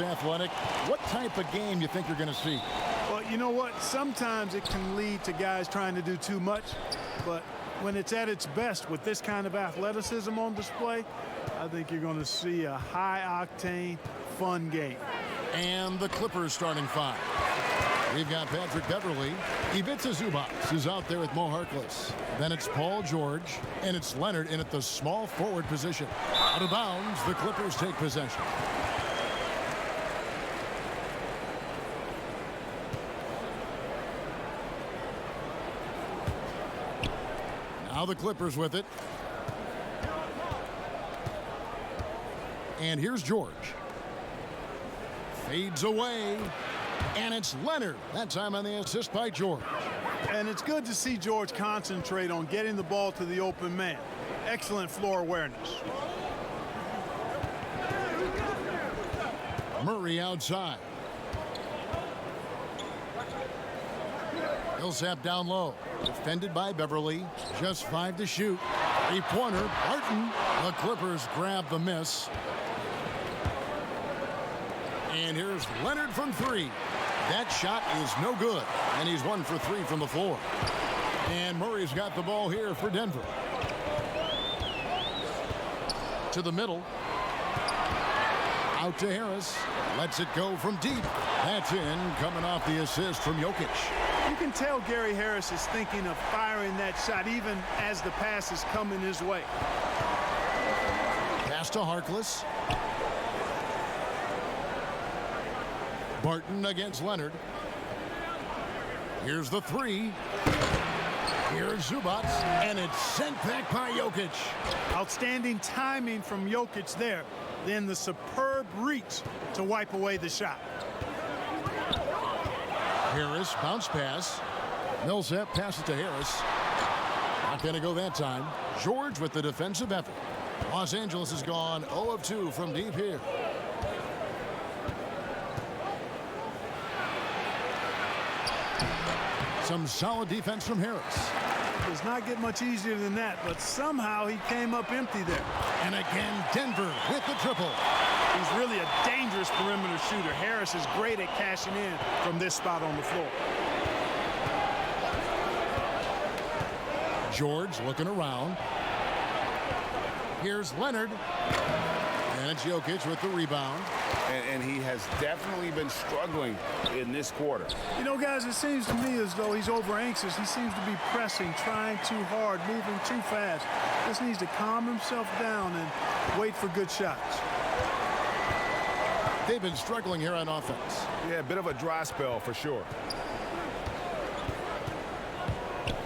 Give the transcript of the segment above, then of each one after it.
athletic. What type of game you think you're going to see? Well, you know what? Sometimes it can lead to guys trying to do too much, but when it's at its best with this kind of athleticism on display, I think you're going to see a high-octane, fun game. And the Clippers starting five. We've got Patrick Beverley. Ivica Zubac is out there with Mo Harkless. Then it's Paul George, and it's Leonard in at the small forward position. Out of bounds, the Clippers take possession. Now the Clippers with it. And here's George. Fades away. And it's Leonard. That time on the assist by George. And it's good to see George concentrate on getting the ball to the open man. Excellent floor awareness. Murray outside. Millsap down low. Defended by Beverley. Just 5 to shoot. Three-pointer. Barton. The Clippers grab the miss. And here's Leonard from 3. That shot is no good. And he's 1 for 3 from the floor. And Murray's got the ball here for Denver. To the middle. Out to Harris. Lets it go from deep. That's in, coming off the assist from Jokic. You can tell Gary Harris is thinking of firing that shot even as the pass is coming his way. Pass to Harkless. Barton against Leonard. Here's the 3. Here's Zubac, and it's sent back by Jokic. Outstanding timing from Jokic there. Then the superb reach to wipe away the shot. Harris, bounce pass. Millsap passes to Harris. Not going to go that time. George with the defensive effort. Los Angeles has gone 0 of 2 from deep here. Some solid defense from Harris. Does not get much easier than that, but somehow he came up empty there. And again, Denver with the triple. He's really a dangerous perimeter shooter. Harris is great at cashing in from this spot on the floor. George looking around. Here's Leonard. And it's Jokic with the rebound. And he has definitely been struggling in this quarter. You know, guys, it seems to me as though he's over anxious. He seems to be pressing, trying too hard, moving too fast. Just needs to calm himself down and wait for good shots. They've been struggling here on offense. Yeah, a bit of a dry spell for sure.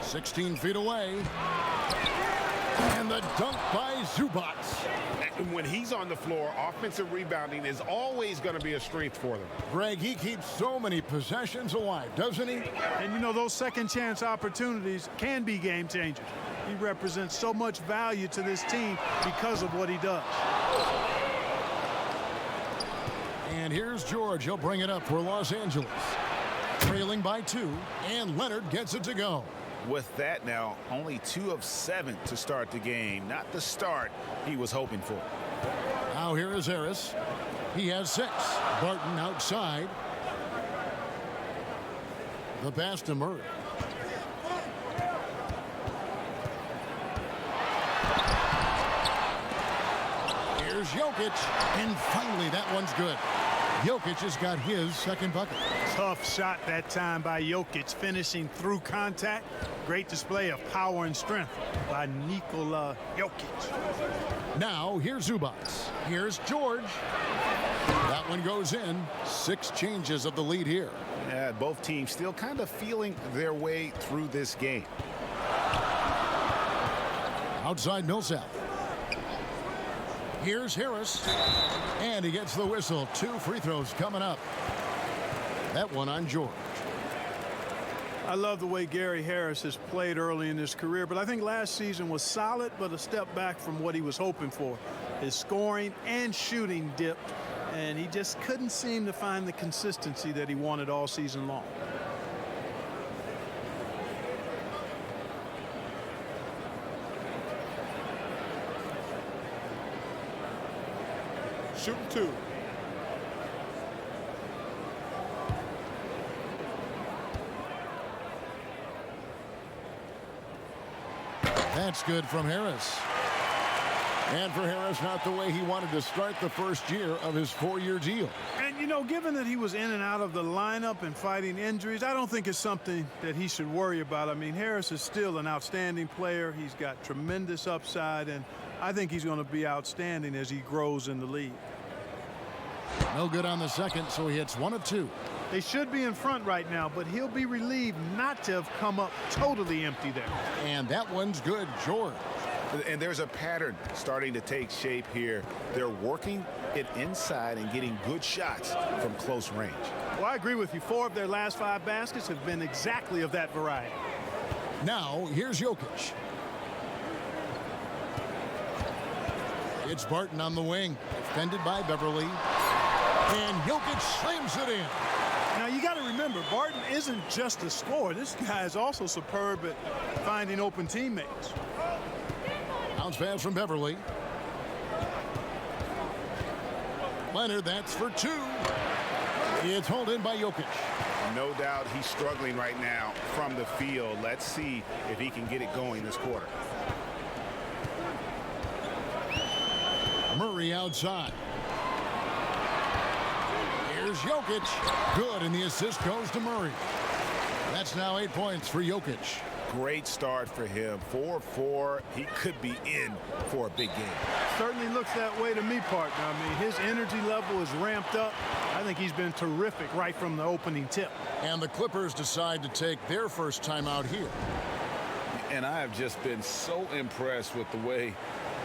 16 feet away. And the dunk by Zubac. And when he's on the floor, offensive rebounding is always going to be a strength for them. Greg, he keeps so many possessions alive, doesn't he? And, you know, those second chance opportunities can be game changers. He represents so much value to this team because of what he does. And here's George. He'll bring it up for Los Angeles. Trailing by 2, and Leonard gets it to go. With that now, only 2 of 7 to start the game. Not the start he was hoping for. Now here is Harris. He has 6. Barton outside. The pass to Murray. Here's Jokic. And finally, that one's good. Jokic has got his second bucket. Tough shot that time by Jokic, finishing through contact. Great display of power and strength by Nikola Jokic. Now, here's Zubac. Here's George. That one goes in. 6 changes of the lead here. Yeah, both teams still kind of feeling their way through this game. Outside Millsap. Here's Harris. And he gets the whistle. 2 free throws coming up. That one on George. I love the way Gary Harris has played early in his career, but I think last season was solid, but a step back from what he was hoping for. His scoring and shooting dipped, and he just couldn't seem to find the consistency that he wanted all season long. Shooting 2. That's good from Harris. And for Harris, not the way he wanted to start the first year of his 4-year deal. And, you know, given that he was in and out of the lineup and fighting injuries, I don't think it's something that he should worry about. I mean, Harris is still an outstanding player. He's got tremendous upside, and I think he's going to be outstanding as he grows in the league. No good on the second, so he hits 1 of 2. They should be in front right now, but he'll be relieved not to have come up totally empty there. And that one's good, George. And there's a pattern starting to take shape here. They're working it inside and getting good shots from close range. Well, I agree with you. 4 of their last 5 baskets have been exactly of that variety. Now, here's Jokic. It's Barton on the wing, defended by Beverly. And Jokic slams it in. Now, you got to remember, Barton isn't just a scorer. This guy is also superb at finding open teammates. Bounce pass from Beverly. Leonard, that's for 2. It's hauled in by Jokic. No doubt he's struggling right now from the field. Let's see if he can get it going this quarter. Murray outside. Here's Jokic. Good, and the assist goes to Murray. That's now 8 points for Jokic. Great start for him. 4-4. He could be in for a big game. Certainly looks that way to me, partner. I mean, his energy level is ramped up. I think he's been terrific right from the opening tip. And the Clippers decide to take their first time out here. And I have just been so impressed with the way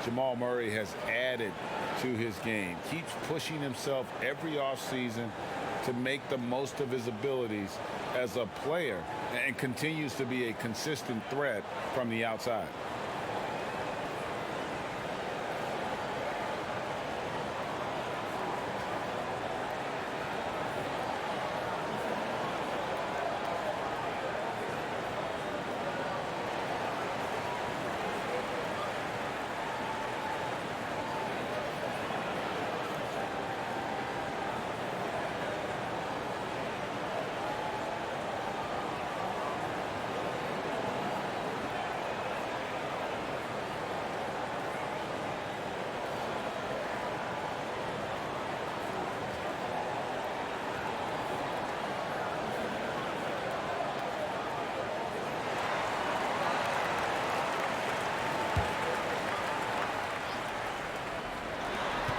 Jamal Murray has added to his game. Keeps pushing himself every offseason to make the most of his abilities as a player and continues to be a consistent threat from the outside.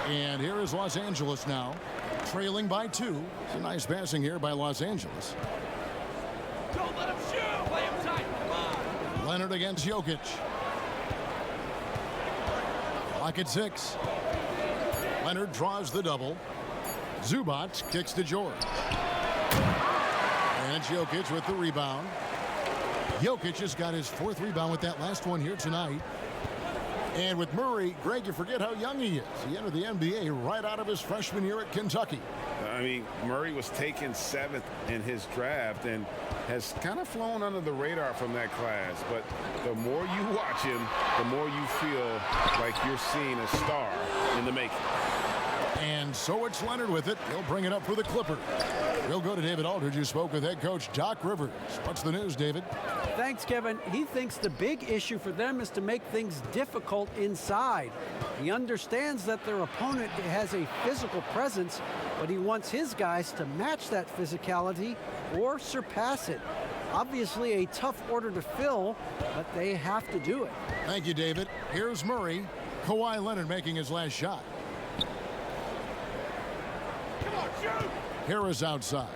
And here is Los Angeles now, trailing by 2. It's a nice passing here by Los Angeles. Don't let him shoot! Play him tight! Come on! Leonard against Jokic. Clock at 6. Leonard draws the double. Zubac kicks to George. And it's Jokic with the rebound. Jokic has got his 4th rebound with that last one here tonight. And with Murray, Greg, you forget how young he is. He entered the NBA right out of his freshman year at Kentucky. I mean, Murray was taken 7th in his draft and has kind of flown under the radar from that class. But the more you watch him, the more you feel like you're seeing a star in the making. And so it's Leonard with it. He'll bring it up for the Clippers. We'll go to David Aldridge, who spoke with head coach Doc Rivers. What's the news, David? Thanks, Kevin. He thinks the big issue for them is to make things difficult inside. He understands that their opponent has a physical presence, but he wants his guys to match that physicality or surpass it. Obviously a tough order to fill, but they have to do it. Thank you, David. Here's Murray. Kawhi Leonard making his last shot. Come on, shoot! Harris outside.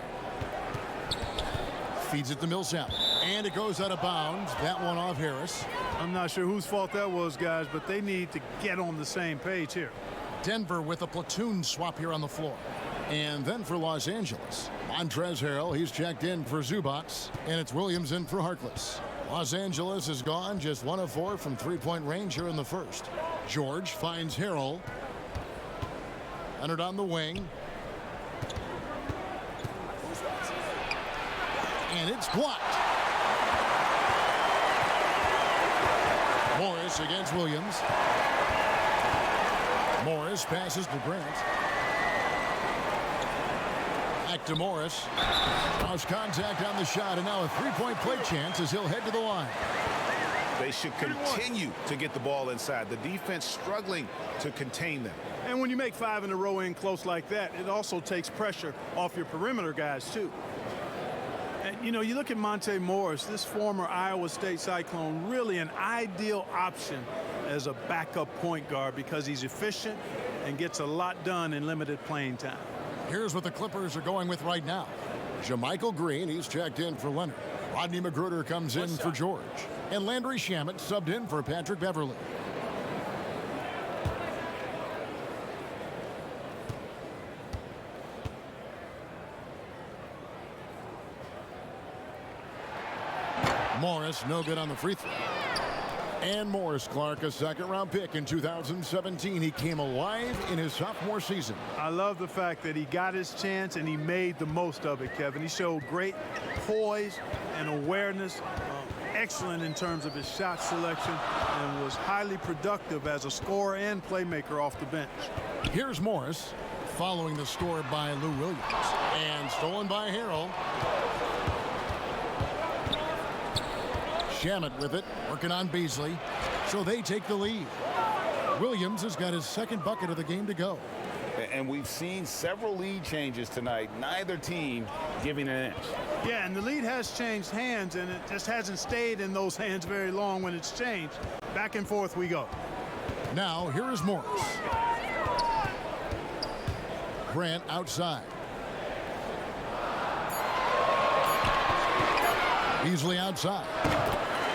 Feeds it to Millsap. And it goes out of bounds. That one off Harris. I'm not sure whose fault that was, guys, but they need to get on the same page here. Denver with a platoon swap here on the floor. And then for Los Angeles, Montrezl Harrell, he's checked in for Zubac, and it's Williams in for Harkless. Los Angeles has gone just 1 of 4 from three-point range here in the first. George finds Harrell. Leonard on the wing. And it's blocked. Morris against Williams. Morris passes to Grant. Back to Morris. Draws contact on the shot, and now a three-point play chance as he'll head to the line. They should continue to get the ball inside. The defense struggling to contain them. And when you make 5 in a row in close like that, it also takes pressure off your perimeter guys, too. And, you know, you look at Monte Morris, this former Iowa State Cyclone, really an ideal option as a backup point guard because he's efficient and gets a lot done in limited playing time. Here's what the Clippers are going with right now. Jermichael Green, he's checked in for Leonard. Rodney McGruder comes in for George. And Landry Shamet subbed in for Patrick Beverly. Morris, no good on the free throw. And Morris Clark, a second-round pick in 2017. He came alive in his sophomore season. I love the fact that he got his chance and he made the most of it, Kevin. He showed great poise and awareness, excellent in terms of his shot selection, and was highly productive as a scorer and playmaker off the bench. Here's Morris, following the score by Lou Williams. And stolen by Harrell. Shamet with it, working on Beasley. So they take the lead. Williams has got his second bucket of the game to go. And we've seen several lead changes tonight, neither team giving an inch. Yeah, and the lead has changed hands, and it just hasn't stayed in those hands very long when it's changed. Back and forth we go. Now, here is Morris. Grant outside. Beasley outside.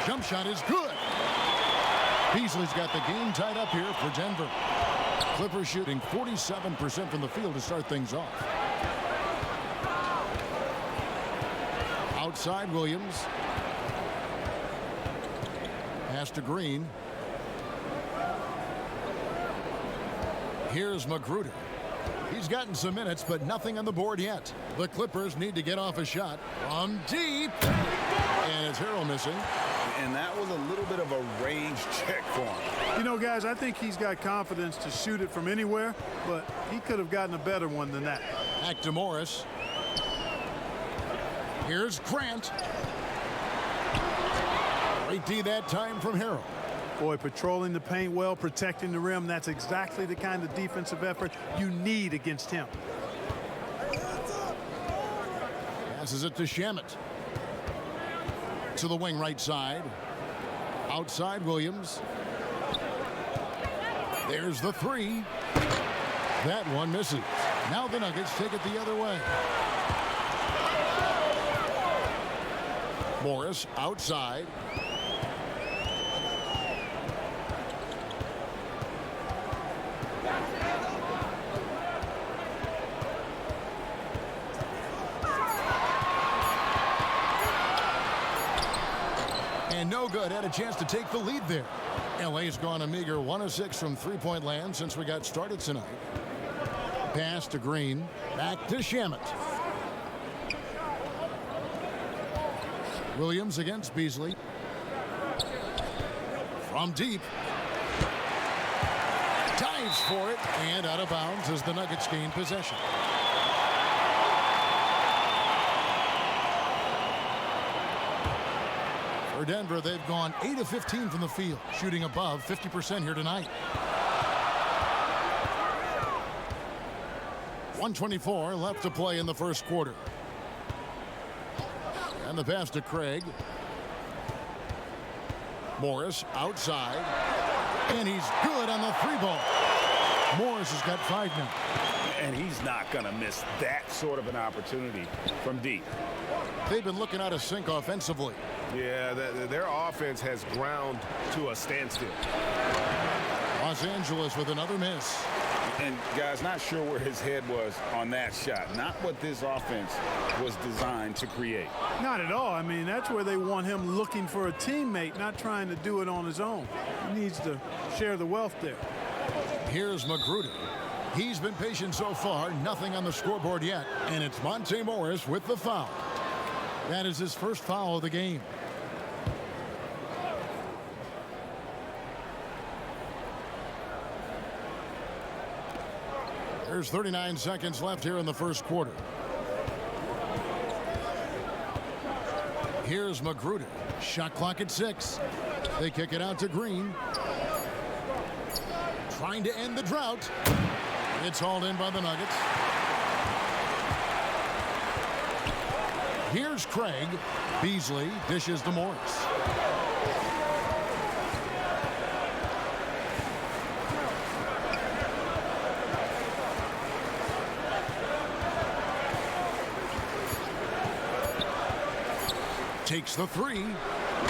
Jump shot is good. Beasley's got the game tied up here for Denver. Clippers shooting 47% from the field to start things off. Outside Williams. Pass to Green. Here's McGruder. He's gotten some minutes, but nothing on the board yet. The Clippers need to get off a shot from deep. And it's Harrell missing. And that was a little bit of a range check for him. You know, guys, I think he's got confidence to shoot it from anywhere, but he could have gotten a better one than that. Back to Morris. Here's Grant. Great D that time from Harrell. Boy, patrolling the paint well, protecting the rim, that's exactly the kind of defensive effort you need against him. Passes it to Shamet. To the wing right side. Outside Williams. There's the three. That one misses. Now the Nuggets take it the other way. Morris outside. And no good. Had a chance to take the lead there. LA's gone a meager 1 of 6 from three-point land since we got started tonight. Pass to Green. Back to Shamet. Williams against Beasley. From deep. Dives for it. And out of bounds as the Nuggets gain possession. For Denver, they've gone 8 of 15 from the field, shooting above 50% here tonight. 1:24 left to play in the first quarter. And the pass to Craig. Morris outside. And he's good on the three ball. Morris has got 5 now. And he's not going to miss that sort of an opportunity from deep. They've been looking out of sync offensively. Yeah, their offense has ground to a standstill. Los Angeles with another miss. And, guys, not sure where his head was on that shot. Not what this offense was designed to create. Not at all. I mean, that's where they want him looking for a teammate, not trying to do it on his own. He needs to share the wealth there. Here's McGruder. He's been patient so far. Nothing on the scoreboard yet. And it's Monte Morris with the foul. That is his first foul of the game. There's 39 seconds left here in the first quarter. Here's Magruder. Shot clock at 6. They kick it out to Green. Trying to end the drought. It's hauled in by the Nuggets. Here's Craig. Beasley dishes to Morris. Takes the 3,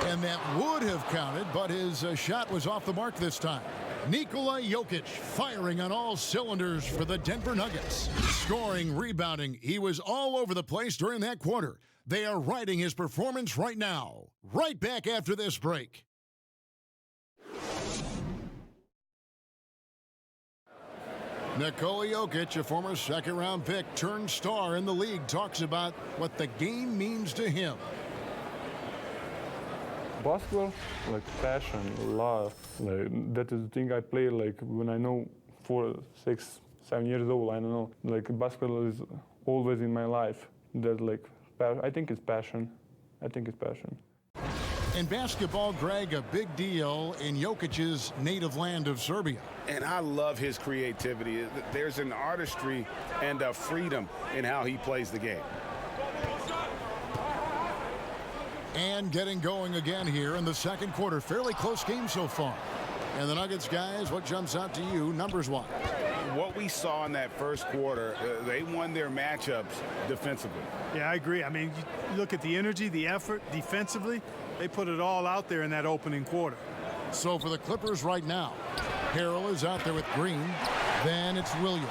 and that would have counted, but his shot was off the mark this time. Nikola Jokic firing on all cylinders for the Denver Nuggets. Scoring, rebounding, he was all over the place during that quarter. They are riding his performance right now. Right back after this break. Nikola Jokic, a former second-round pick, turned star in the league, talks about what the game means to him. Basketball, like passion, love, like that is the thing I play like when I know 4, 6, 7 years old. I don't know. Like basketball is always in my life. That like I think it's passion. I think it's passion. In basketball, Greg, a big deal in Jokic's native land of Serbia. And I love his creativity. There's an artistry and a freedom in how he plays the game. And getting going again here in the second quarter. Fairly close game so far. And the Nuggets, guys, what jumps out to you numbers-wise? What we saw in that first quarter, they won their matchups defensively. Yeah, I agree. I mean, you look at the energy, the effort defensively. They put it all out there in that opening quarter. So for the Clippers right now, Harrell is out there with Green. Then it's Williams.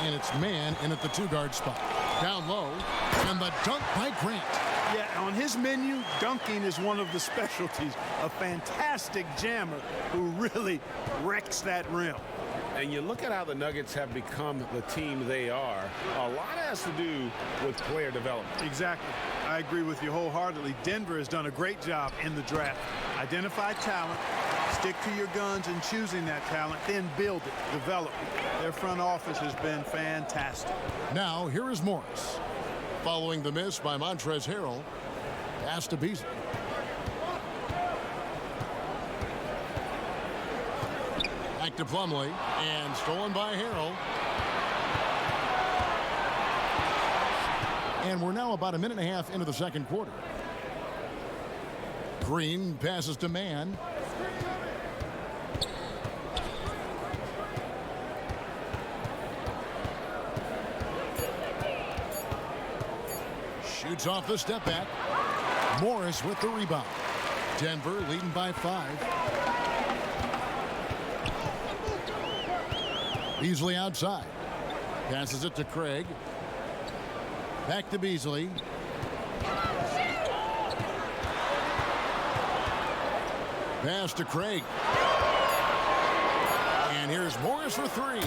And it's Mann in at the 2-guard spot. Down low. And the dunk by Grant. Yeah, on his menu, dunking is one of the specialties. A fantastic jammer who really wrecks that rim. And you look at how the Nuggets have become the team they are, a lot has to do with player development. Exactly. I agree with you wholeheartedly. Denver has done a great job in the draft. Identify talent, stick to your guns in choosing that talent, then build it, develop it. Their front office has been fantastic. Now, here is Morris. Following the miss by Montrezl Harrell, pass to Beasley. Back to Plumlee, and stolen by Harrell. And we're now about a minute and a half into the second quarter. Green passes to Mann. Shoots off the step back. Morris with the rebound. Denver leading by 5. Beasley outside. Passes it to Craig. Back to Beasley. Pass to Craig. And here's Morris for 3.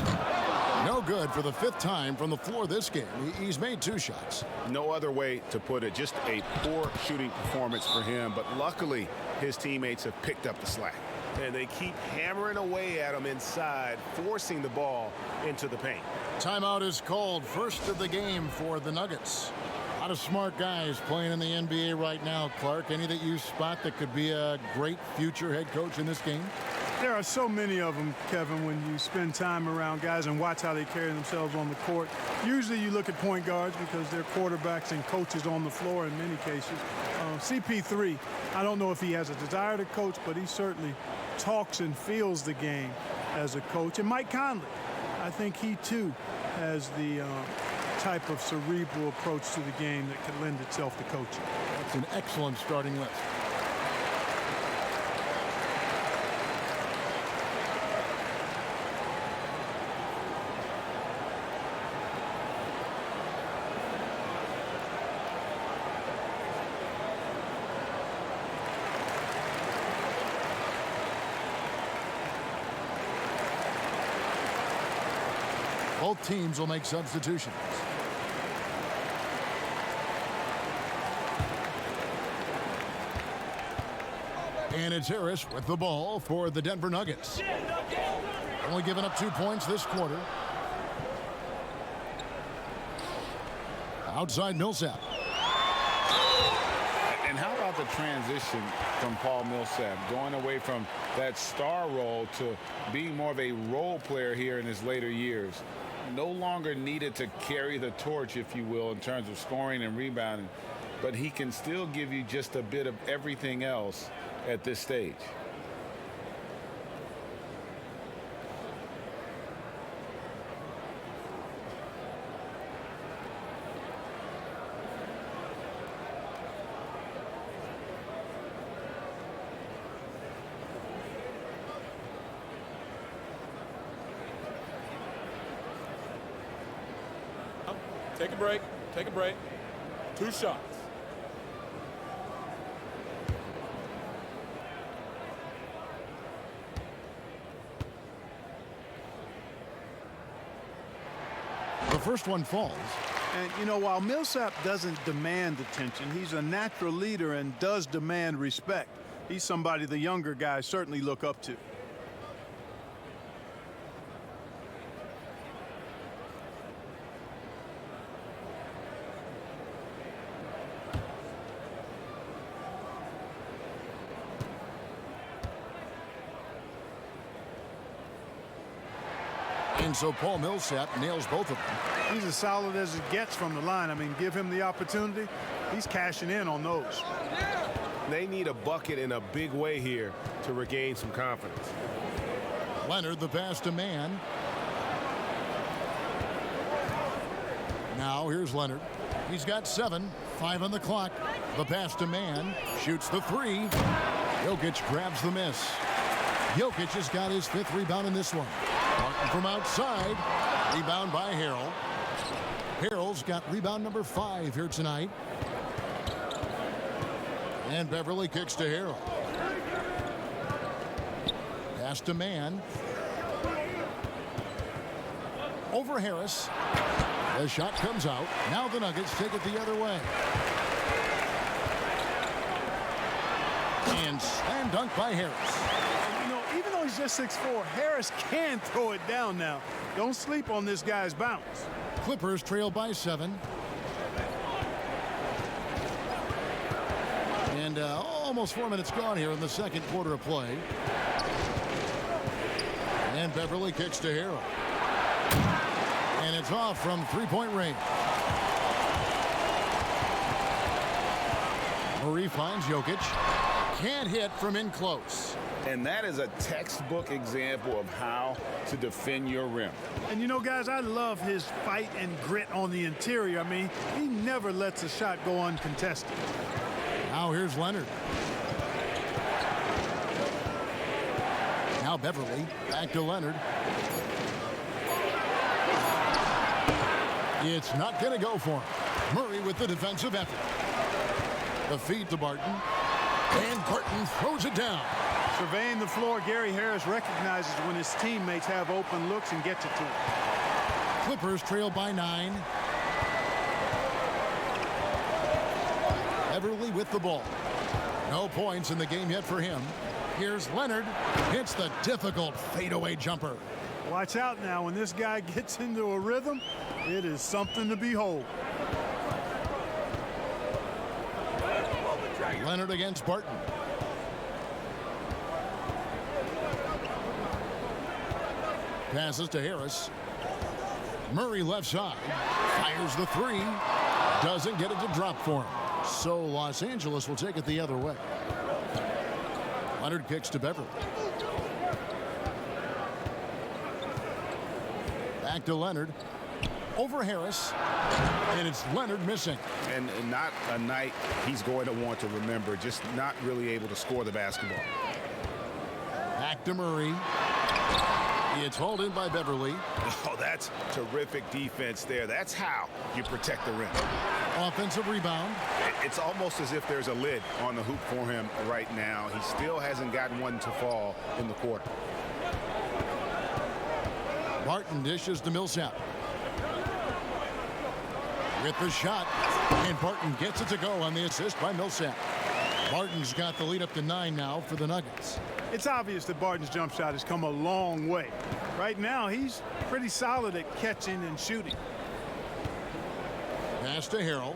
No good for the 5th time from the floor this game. He's made 2 shots. No other way to put it. Just a poor shooting performance for him. But luckily, his teammates have picked up the slack. And they keep hammering away at him inside, forcing the ball into the paint. Timeout is called. First of the game for the Nuggets. A lot of smart guys playing in the NBA right now, Clark. Any that you spot that could be a great future head coach in this game? There are so many of them, Kevin, when you spend time around guys and watch how they carry themselves on the court. Usually you look at point guards because they're quarterbacks and coaches on the floor in many cases. CP3, I don't know if he has a desire to coach, but he certainly talks and feels the game as a coach. And Mike Conley, I think he too has the type of cerebral approach to the game that could lend itself to coaching. That's an excellent starting list. Both teams will make substitutions. And it's Harris with the ball for the Denver Nuggets. Only giving up 2 points this quarter. Outside Millsap. And how about the transition from Paul Millsap, going away from that star role to being more of a role player here in his later years? No longer needed to carry the torch, if you will, in terms of scoring and rebounding, but he can still give you just a bit of everything else at this stage. Take a break. Take a break. 2 shots. The first one falls. And, you know, while Millsap doesn't demand attention, he's a natural leader and does demand respect. He's somebody the younger guys certainly look up to. And so Paul Millsap nails both of them. He's as solid as it gets from the line. I mean, give him the opportunity, he's cashing in on those. They need a bucket in a big way here to regain some confidence. Leonard, the pass to Mann. Now here's Leonard. He's got 7, 5 on the clock. The pass to Mann. Shoots the 3. Jokic grabs the miss. Jokic has got his 5th rebound in this one. Martin from outside. Rebound by Harrell. Harrell's got rebound number 5 here tonight. And Beverly kicks to Harrell. Pass to Mann. Over Harris. The shot comes out. Now the Nuggets take it the other way. And slam dunk by Harris. You know, even though he's just 6'4", Harris can throw it down now. Don't sleep on this guy's bounce. Clippers trail by 7. And almost 4 minutes gone here in the second quarter of play. And Beverly kicks to Harrell. And it's off from three-point range. Murray finds Jokic. Can't hit from in close. And that is a textbook example of how to defend your rim. And you know, guys, I love his fight and grit on the interior. I mean, he never lets a shot go uncontested. Now here's Leonard. Now Beverly. Back to Leonard. It's not going to go for him. Murray with the defensive effort. The feed to Barton. And Barton throws it down. Surveying the floor, Gary Harris recognizes when his teammates have open looks and gets it to him. Clippers trail by 9. Beverly with the ball. No points in the game yet for him. Here's Leonard. Hits the difficult fadeaway jumper. Watch out now. When this guy gets into a rhythm, it is something to behold. Leonard against Barton. Passes to Harris. Murray left side. Fires the 3. Doesn't get it to drop for him. So Los Angeles will take it the other way. Leonard kicks to Beverly. Back to Leonard. Over Harris. And it's Leonard missing. And not a night he's going to want to remember. Just not really able to score the basketball. Back to Murray. It's hauled in by Beverly. Oh, that's terrific defense there. That's how you protect the rim. Offensive rebound. It's almost as if there's a lid on the hoop for him right now. He still hasn't gotten one to fall in the quarter. Barton dishes to Millsap. With the shot. And Barton gets it to go on the assist by Millsap. Barton's got the lead up to 9 now for the Nuggets. It's obvious that Barton's jump shot has come a long way. Right now, he's pretty solid at catching and shooting. Pass to Harrell.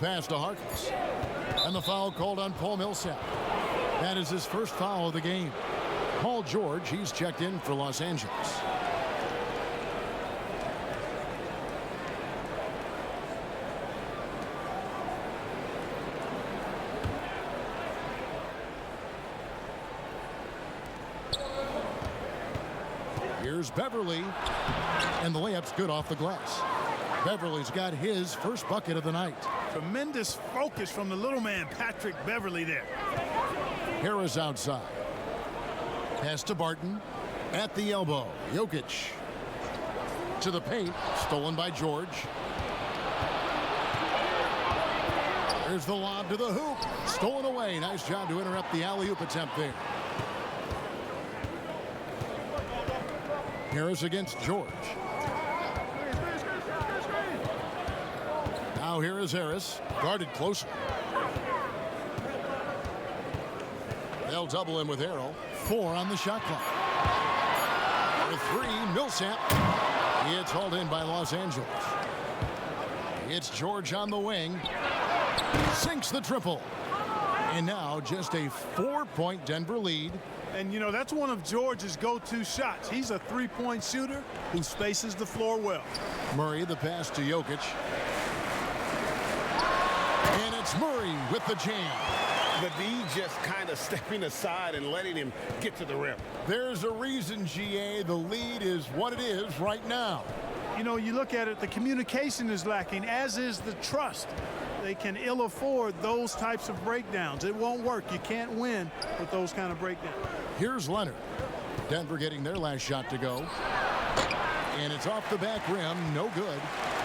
pass to Harkless. And the foul called on Paul Millsap. That is his first foul of the game. Paul George, he's checked in for Los Angeles. Here's Beverly, and the layup's good off the glass. Beverly's got his first bucket of the night. Tremendous focus from the little man, Patrick Beverly there. Harris outside. Pass to Barton. At the elbow, Jokic. To the paint, stolen by George. There's the lob to the hoop. Stolen away. Nice job to interrupt the alley-oop attempt there. Harris against George. Now here is Harris, guarded closer. They'll double him with Harrell. 4 on the shot clock. For 3, Millsap. It's hauled in by Los Angeles. It's George on the wing. Sinks the triple. And now just a 4-point Denver lead. And, you know, that's one of George's go-to shots. He's a three-point shooter who spaces the floor well. Murray, the pass to Jokic. And it's Murray with the jam. The D just kind of stepping aside and letting him get to the rim. There's a reason, GA, the lead is what it is right now. You know, you look at it, the communication is lacking, as is the trust. They can ill afford those types of breakdowns. It won't work. You can't win with those kind of breakdowns. Here's Leonard. Denver getting their last shot to go. And it's off the back rim. No good.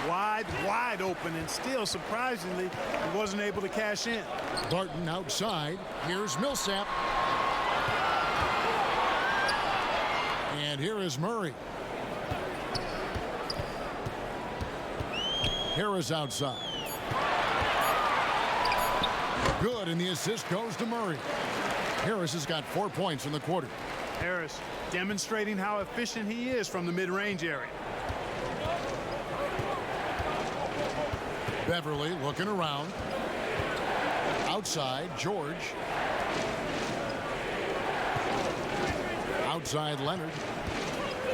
Wide open, and still, surprisingly, he wasn't able to cash in. Barton outside. Here's Millsap. And here is Murray. Harris outside. Good, and the assist goes to Murray. Harris has got 4 points in the quarter. Harris demonstrating how efficient he is from the mid-range area. Beverly looking around. Outside, George. Outside, Leonard.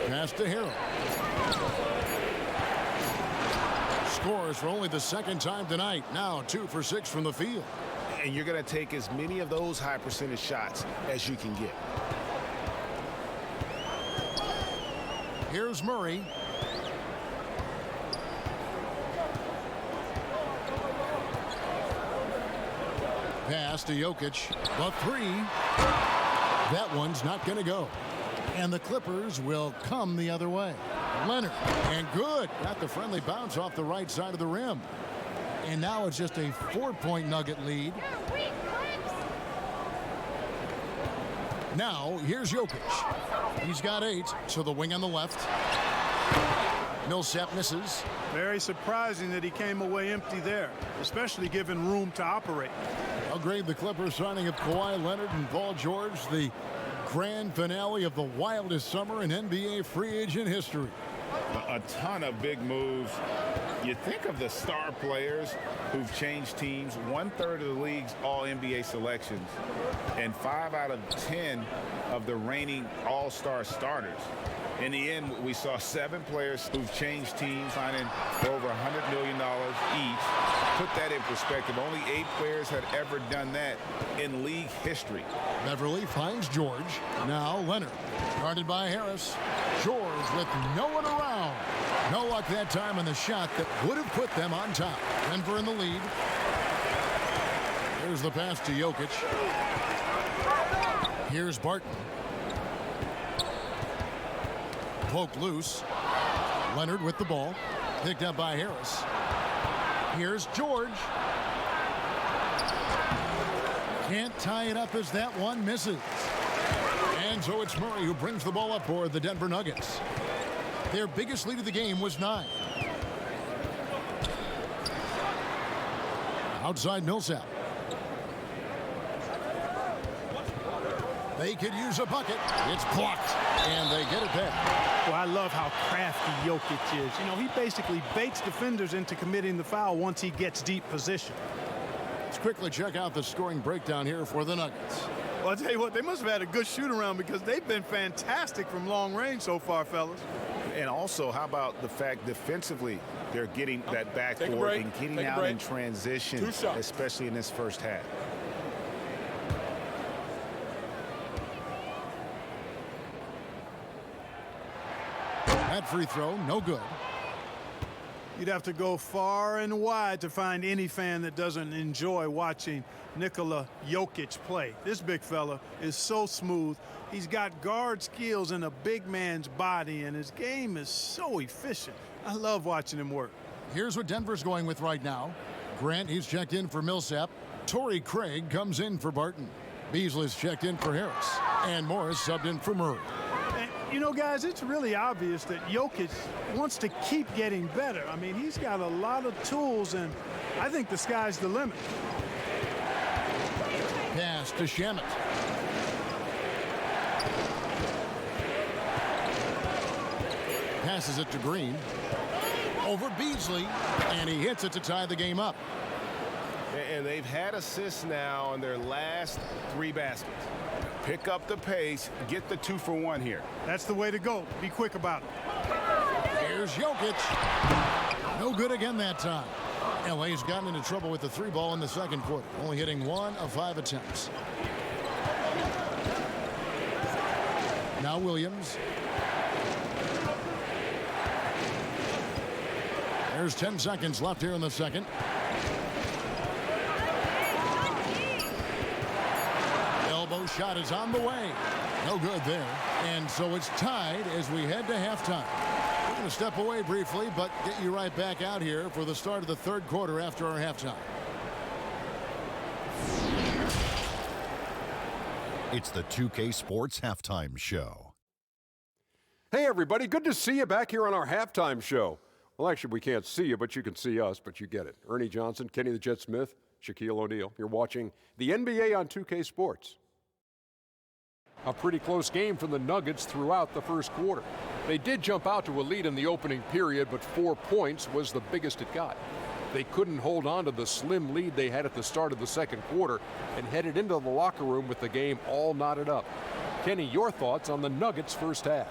Pass to Harrell. Scores for only the second time tonight. Now 2 for 6 from the field. And you're going to take as many of those high percentage shots as you can get. Here's Murray. Pass to Jokic. The 3. That one's not going to go. And the Clippers will come the other way. Leonard. And good. Got the friendly bounce off the right side of the rim. And now it's just a 4-point Nugget lead. Now, here's Jokic. He's got 8 to the wing on the left. Millsap misses. Very surprising that he came away empty there, especially given room to operate. I'll grade the Clippers signing of Kawhi Leonard and Paul George, the grand finale of the wildest summer in NBA free agent history. A ton of big moves. You think of the star players who've changed teams, 1/3 of the league's all-NBA selections, and 5 out of 10 of the reigning all-star starters. In the end, we saw 7 players who've changed teams, signing for over $100 million each. Put that in perspective, only 8 players had ever done that in league history. Beverly finds George. Now Leonard. Guarded by Harris. George with no one around. No luck that time on the shot that would have put them on top. Denver in the lead. Here's the pass to Jokic. Here's Barton. Poked loose. Leonard with the ball. Picked up by Harris. Here's George. Can't tie it up as that one misses. And so it's Murray who brings the ball up for the Denver Nuggets. Their biggest lead of the game was 9. Outside Millsap. They could use a bucket. It's blocked, and they get it back. Well, I love how crafty Jokic is. You know, he basically baits defenders into committing the foul once he gets deep position. Let's quickly check out the scoring breakdown here for the Nuggets. Well, I'll tell you what, they must have had a good shoot-around because they've been fantastic from long range so far, fellas. And also, how about the fact defensively they're getting that backboard and getting out in transition, especially in this first half. That free throw, no good. You'd have to go far and wide to find any fan that doesn't enjoy watching Nikola Jokic play. This big fella is so smooth. He's got guard skills in a big man's body, and his game is so efficient. I love watching him work. Here's what Denver's going with right now. Grant, he's checked in for Millsap. Torrey Craig comes in for Barton. Beasley's checked in for Harris. And Morris subbed in for Murray. You know, guys, it's really obvious that Jokic wants to keep getting better. I mean, he's got a lot of tools, and I think the sky's the limit. Pass to Shamet. Passes it to Green. Over Beasley, and he hits it to tie the game up. And they've had assists now on their last 3 baskets. Pick up the pace, get the 2-for-1 here. That's the way to go. Be quick about it. Here's Jokic. No good again that time. LA's gotten into trouble with the 3 ball in the second quarter, only hitting 1 of 5 attempts. Now Williams. There's 10 seconds left here in the second. Elbow shot is on the way. No good there. And so it's tied as we head to halftime. We're going to step away briefly, but get you right back out here for the start of the third quarter after our halftime. It's the 2K Sports Halftime Show. Hey, everybody. Good to see you back here on our halftime show. Well, actually, we can't see you, but you can see us, but you get it. Ernie Johnson, Kenny the Jet Smith, Shaquille O'Neal. You're watching the NBA on 2K Sports. A pretty close game for the Nuggets throughout the first quarter. They did jump out to a lead in the opening period, but 4 points was the biggest it got. They couldn't hold on to the slim lead they had at the start of the second quarter and headed into the locker room with the game all knotted up. Kenny, your thoughts on the Nuggets' first half?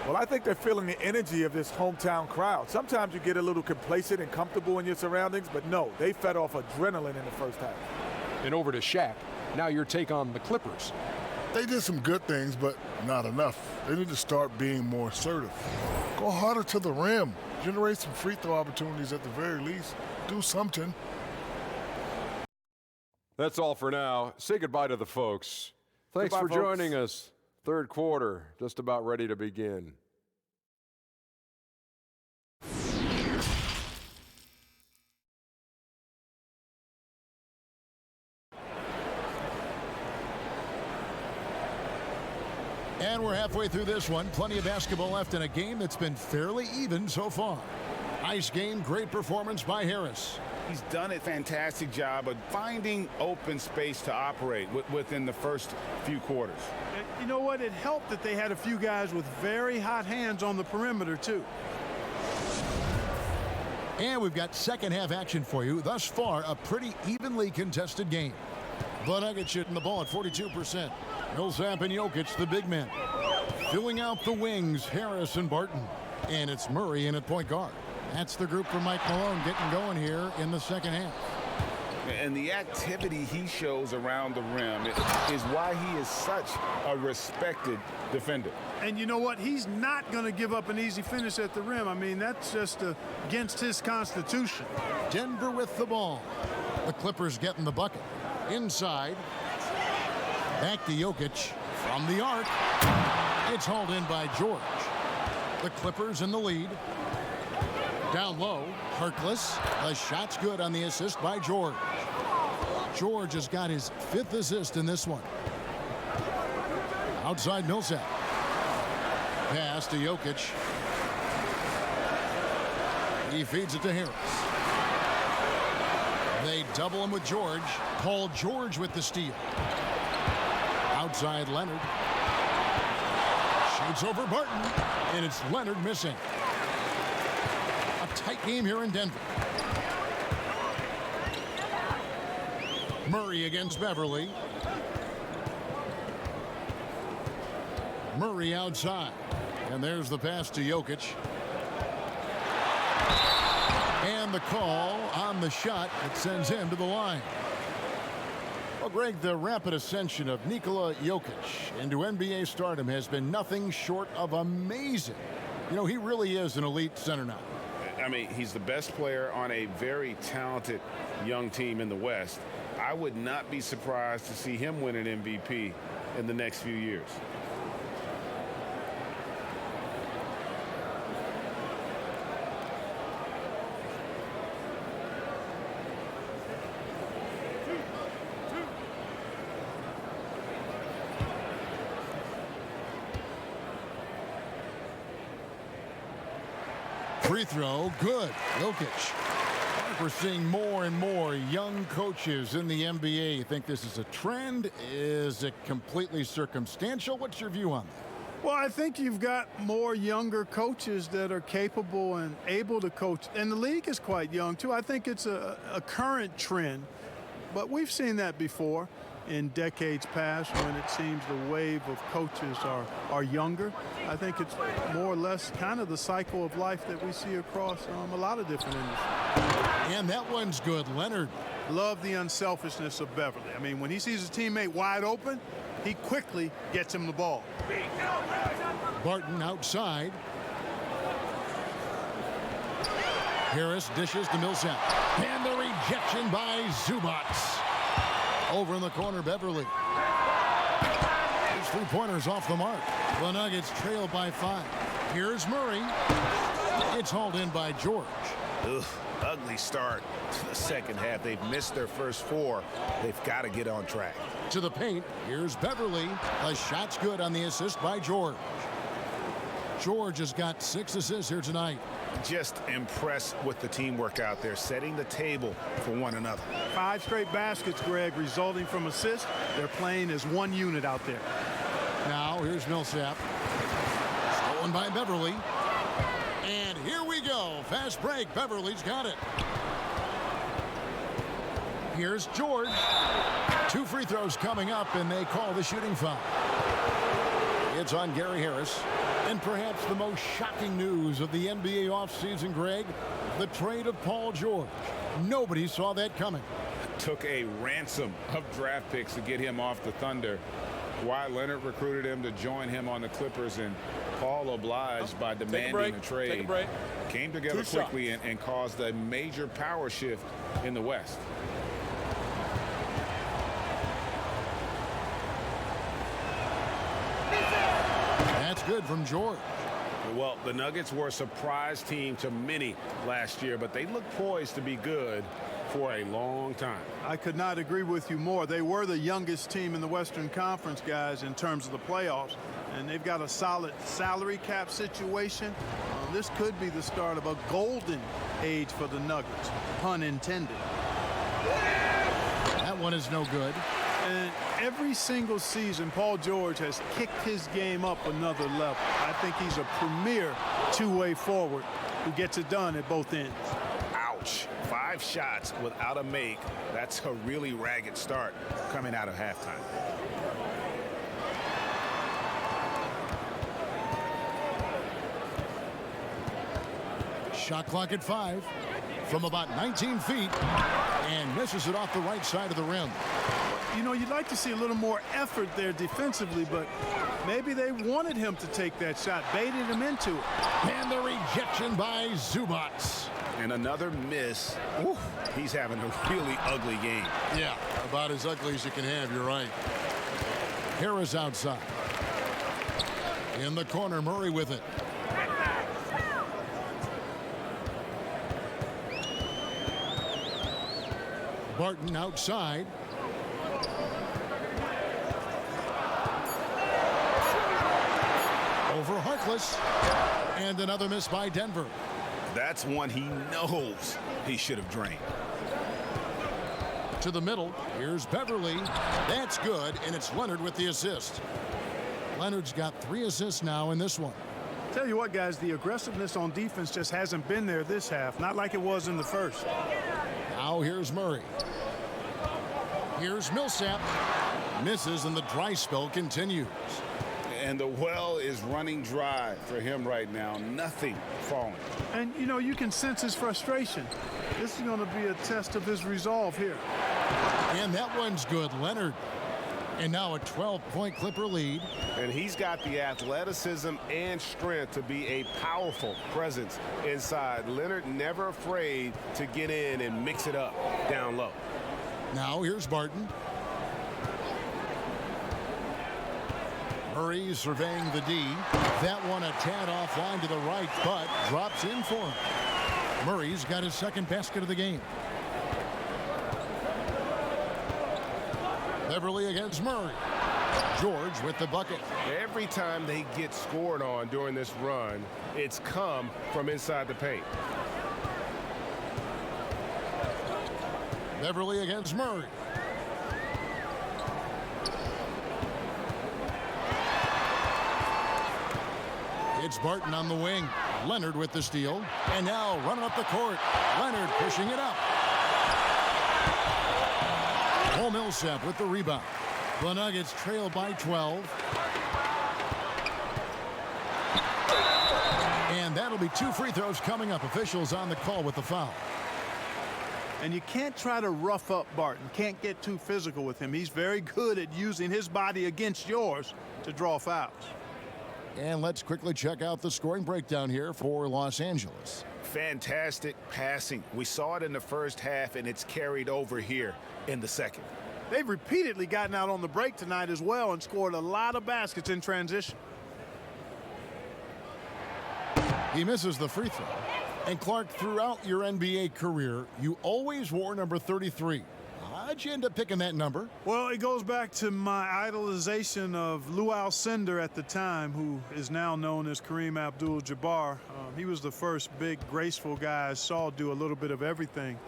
Well, I think they're feeling the energy of this hometown crowd. Sometimes you get a little complacent and comfortable in your surroundings, but no, they fed off adrenaline in the first half. And over to Shaq. Now your take on the Clippers. They did some good things, but not enough. They need to start being more assertive. Go harder to the rim. Generate some free throw opportunities at the very least. Do something. That's all for now. Say goodbye to the folks. Thanks Goodbye, for joining us. Third quarter, just about ready to begin. And we're halfway through this one. Plenty of basketball left in a game that's been fairly even so far. Nice game, great performance by Harris. He's done a fantastic job of finding open space to operate within the first few quarters. You know what? It helped that they had a few guys with very hot hands on the perimeter, too. And we've got second half action for you. Thus far, a pretty evenly contested game. The Nuggets shooting the ball at 42%. Millsap and Jokic, the big men. Filling out the wings, Harris and Barton. And it's Murray in at point guard. That's the group for Mike Malone getting going here in the second half. And the activity he shows around the rim is why he is such a respected defender. And you know what? He's not going to give up an easy finish at the rim. I mean, that's just against his constitution. Denver with the ball. The Clippers getting the bucket. Inside. Back to Jokic from the arc. It's hauled in by George. The Clippers in the lead. Down low, Harkless. The shot's good on the assist by George. George has got his 5th assist in this one. Outside Millsap. Pass to Jokic. He feeds it to Harris. They double him with George. Paul George with the steal. Outside Leonard. Shoots over Barton, and it's Leonard missing. A tight game here in Denver. Murray against Beverly. Murray outside. And there's the pass to Jokic. And the call on the shot that sends him to the line. Well, Greg, the rapid ascension of Nikola Jokic into NBA stardom has been nothing short of amazing. You know, he really is an elite center now. I mean, he's the best player on a very talented young team in the West. I would not be surprised to see him win an MVP in the next few years. Free throw, good. Jokic. We're seeing more and more young coaches in the NBA. You think this is a trend? Is it completely circumstantial? What's your view on that? Well, I think you've got more younger coaches that are capable and able to coach. And the league is quite young, too. I think it's a current trend. But we've seen that before in decades past when it seems the wave of coaches are younger. I think it's more or less kind of the cycle of life that we see across a lot of different industries. And that one's good. Leonard. Love the unselfishness of Beverly. I mean, when he sees his teammate wide open, he quickly gets him the ball. Barton outside. Harris dishes to Millsap. And the rejection by Zubats. Over in the corner, Beverly. His three-pointers off the mark. The Nuggets trail by 5. Here's Murray. It's hauled in by George. Ugh, ugly start to the second half. They've missed their first 4. They've got to get on track. To the paint. Here's Beverly. The shot's good on the assist by George. George has got 6 assists here tonight. Just impressed with the teamwork out there, setting the table for one another. 5 straight baskets, Greg, resulting from assists. They're playing as one unit out there. Now, here's Millsap. Stolen by Beverly. And here we go. Fast break. Beverly's got it. Here's George. 2 free throws coming up, and they call the shooting foul. It's on Gary Harris. And perhaps the most shocking news of the NBA offseason, Greg, the trade of Paul George. Nobody saw that coming. Took a ransom of draft picks to get him off the Thunder. Kawhi Leonard recruited him to join him on the Clippers, and Paul obliged by demanding a trade. Take a break. Came together quickly and caused a major power shift in the West. That's good from George. Well, the Nuggets were a surprise team to many last year, but they look poised to be good for a long time. I could not agree with you more. They were the youngest team in the Western Conference, guys, in terms of the playoffs, and they've got a solid salary cap situation. This could be the start of a golden age for the Nuggets, pun intended. That one is no good. And every single season, Paul George has kicked his game up another level. I think he's a premier two-way forward who gets it done at both ends. Ouch. 5 shots without a make. That's a really ragged start coming out of halftime. Shot clock at 5 from about 19 feet and misses it off the right side of the rim. You know, you'd like to see a little more effort there defensively, but maybe they wanted him to take that shot, baited him into it. And the rejection by Zubats. And another miss. Ooh, he's having a really ugly game. Yeah, about as ugly as you can have, you're right. Harris outside. In the corner, Murray with it. Barton outside. Over Harkless. And another miss by Denver. That's one he knows he should have drained. To the middle. Here's Beverly. That's good, and it's Leonard with the assist. Leonard's got 3 assists now in this one. Tell you what, guys, the aggressiveness on defense just hasn't been there this half, not like it was in the first. Now here's Murray. Here's Millsap. Misses, and the dry spell continues. And the well is running dry for him right now. Nothing falling. And, you know, you can sense his frustration. This is going to be a test of his resolve here. And that one's good, Leonard. And now a 12-point Clipper lead. And he's got the athleticism and strength to be a powerful presence inside. Leonard never afraid to get in and mix it up down low. Now here's Barton. Murray surveying the D. That one a tad offline to the right, but drops in for him. Murray's got his second basket of the game. Beverly against Murray. George with the bucket. Every time they get scored on during this run, it's come from inside the paint. Beverly against Murray. It's Barton on the wing. Leonard with the steal. And now running up the court. Leonard pushing it up. Cole Millsap with the rebound. The Nuggets trail by 12. And that'll be 2 free throws coming up. Officials on the call with the foul. And you can't try to rough up Barton. Can't get too physical with him. He's very good at using his body against yours to draw fouls. And let's quickly check out the scoring breakdown here for Los Angeles. Fantastic passing. We saw it in the first half, and it's carried over here in the second. They've repeatedly gotten out on the break tonight as well and scored a lot of baskets in transition. He misses the free throw. And Clark, throughout your NBA career, you always wore number 33. How'd you end up picking that number? Well, it goes back to my idolization of Lou Alcindor at the time, who is now known as Kareem Abdul-Jabbar. He was the first big, graceful guy I saw do a little bit of everything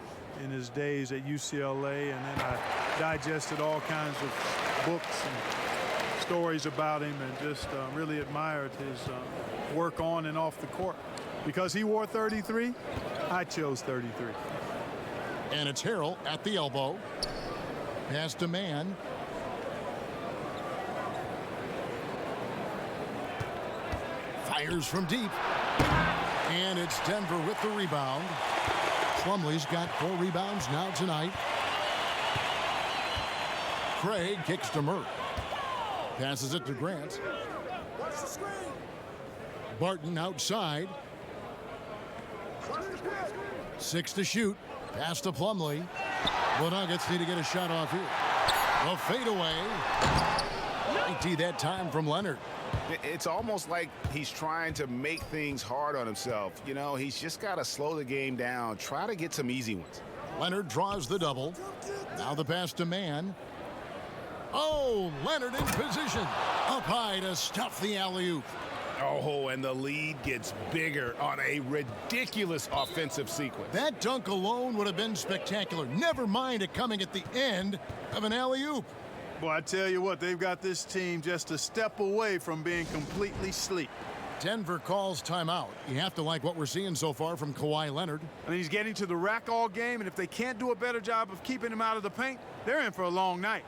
in his days at UCLA, and then I digested all kinds of books and stories about him and just really admired his work on and off the court. Because he wore 33, I chose 33. And it's Harrell at the elbow. Pass to Mann. Fires from deep. And it's Denver with the rebound. Plumlee's got 4 rebounds now tonight. Craig kicks to Murray. Passes it to Grant. Barton outside. 6 to shoot. Pass to Plumlee. The Nuggets need to get a shot off here. A fadeaway. 90 that time from Leonard. It's almost like he's trying to make things hard on himself. You know, he's just got to slow the game down. Try to get some easy ones. Leonard draws the double. Now the pass to Mann. Oh, Leonard in position. Up high to stuff the alley-oop. Oh, and the lead gets bigger on a ridiculous offensive sequence. That dunk alone would have been spectacular. Never mind it coming at the end of an alley-oop. Boy, I tell you what, they've got this team just a step away from being completely sleep. Denver calls timeout. You have to like what we're seeing so far from Kawhi Leonard. I mean, he's getting to the rack all game, and if they can't do a better job of keeping him out of the paint, they're in for a long night.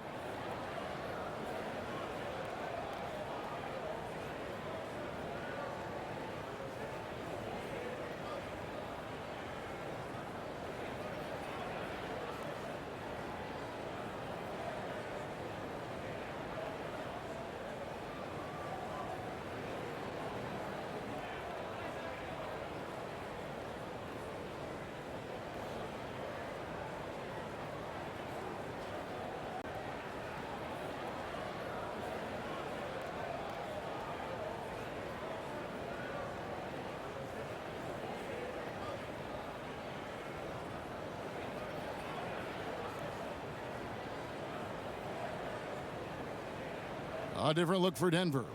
A different look for Denver.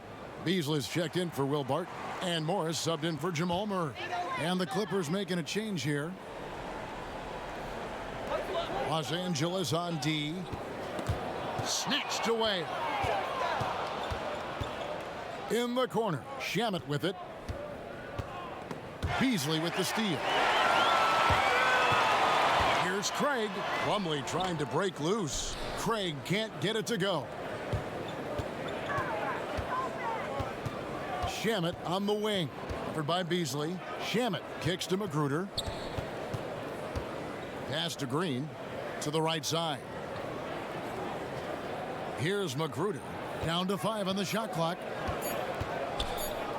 Beasley's checked in for Will Barton, and Morris subbed in for Jamal Murray. And the Clippers making a change here. Los Angeles on D. Snatched away. In the corner, Shamet with it. Beasley with the steal. Here's Craig. Plumlee trying to break loose. Craig can't get it to go. Shamet on the wing. Covered by Beasley. Shamet kicks to Magruder. Pass to Green to the right side. Here's Magruder. Down to 5 on the shot clock.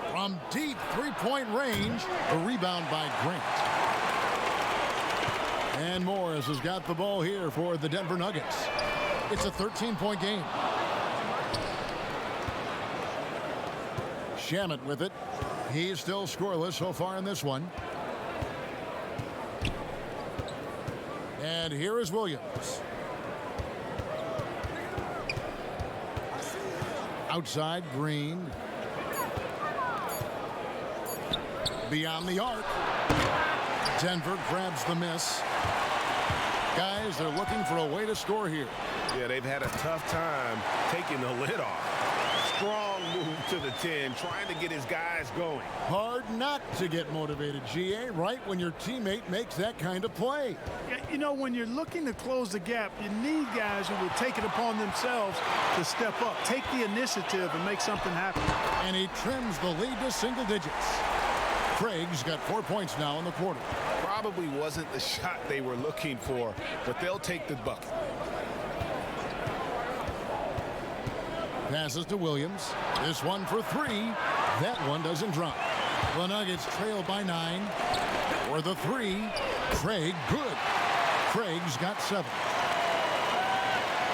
From deep three-point range, a rebound by Grant. And Morris has got the ball here for the Denver Nuggets. It's a 13-point game. Shamet with it. He's still scoreless so far in this one. And here is Williams. Outside, Green. Beyond the arc. Denver grabs the miss. Guys, they're looking for a way to score here. Yeah, they've had a tough time taking the lid off. Strong move to the 10, trying to get his guys going. Hard not to get motivated, GA, right when your teammate makes that kind of play. You know, when you're looking to close the gap, you need guys who will take it upon themselves to step up, take the initiative, and make something happen. And he trims the lead to single digits. Craig's got 4 points now in the quarter. Probably wasn't the shot they were looking for, but they'll take the bucket. Passes to Williams. This one for 3. That one doesn't drop. The Nuggets trail by 9. For the 3. Craig, good. Craig's got 7.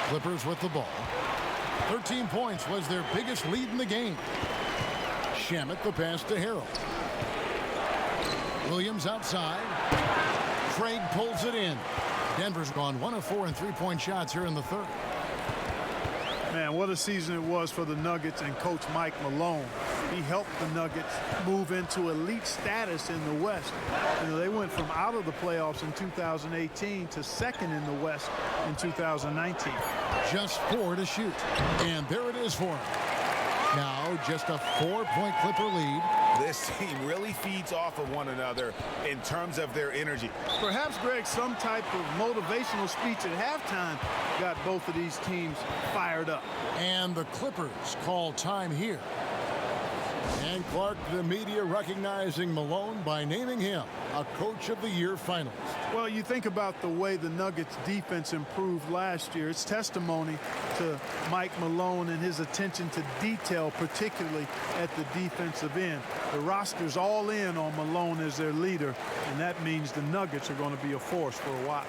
Clippers with the ball. 13 points was their biggest lead in the game. Shamet the pass to Harrell. Williams outside. Craig pulls it in. Denver's gone 1 of 4 in three-point shots here in the third. Man, what a season it was for the Nuggets and Coach Mike Malone. He helped the Nuggets move into elite status in the West. You know, they went from out of the playoffs in 2018 to second in the West in 2019. Just 4 to shoot. And there it is for him. Now just a 4-point Clipper lead. This team really feeds off of one another in terms of their energy. Perhaps, Greg, some type of motivational speech at halftime got both of these teams fired up. And the Clippers call time here. And Clark, the media recognizing Malone by naming him a Coach of the Year finalist. Well, you think about the way the Nuggets defense improved last year. It's testimony to Mike Malone and his attention to detail, particularly at the defensive end. The roster's all in on Malone as their leader, and that means the Nuggets are going to be a force for a while.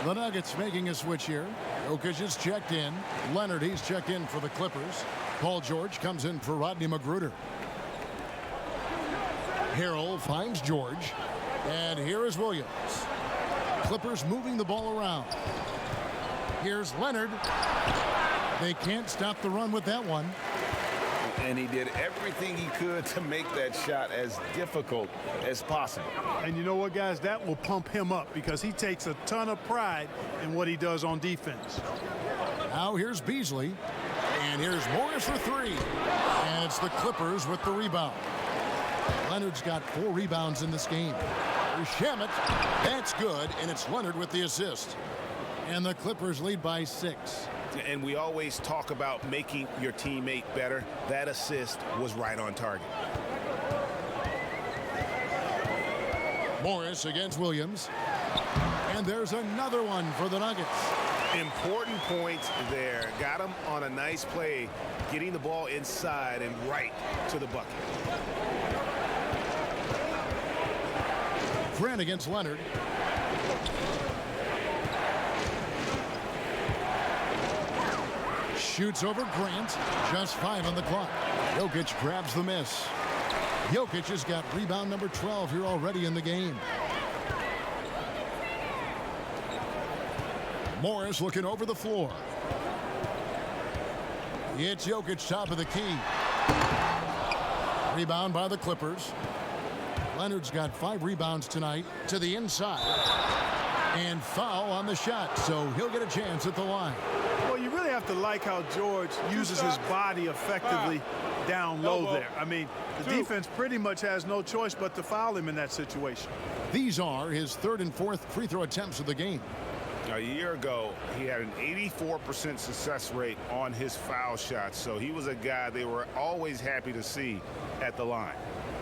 The Nuggets making a switch here. Jokic is checked in. Leonard, he's checked in for the Clippers. Paul George comes in for Rodney Magruder. Harrell finds George. And here is Williams. Clippers moving the ball around. Here's Leonard. They can't stop the run with that one. And he did everything he could to make that shot as difficult as possible. And you know what, guys? That will pump him up because he takes a ton of pride in what he does on defense. Now here's Beasley. And here's Morris for 3. And it's the Clippers with the rebound. Leonard's got 4 rebounds in this game. Here's Shamet. That's good. And it's Leonard with the assist. And the Clippers lead by 6. And we always talk about making your teammate better. That assist was right on target. Morris against Williams. And there's another one for the Nuggets. Important points there. Got him on a nice play, getting the ball inside and right to the bucket. Grant against Leonard. Shoots over Grant. Just 5 on the clock. Jokic grabs the miss. Jokic has got rebound number 12 here already in the game. Morris looking over the floor. It's Jokic top of the key. Rebound by the Clippers. Leonard's got 5 rebounds tonight to the inside. And foul on the shot, so he'll get a chance at the line. Well, you really have to like how George uses his body effectively down low there. I mean, the defense pretty much has no choice but to foul him in that situation. These are his 3rd and 4th free throw attempts of the game. A year ago, he had an 84% success rate on his foul shots, so he was a guy they were always happy to see at the line.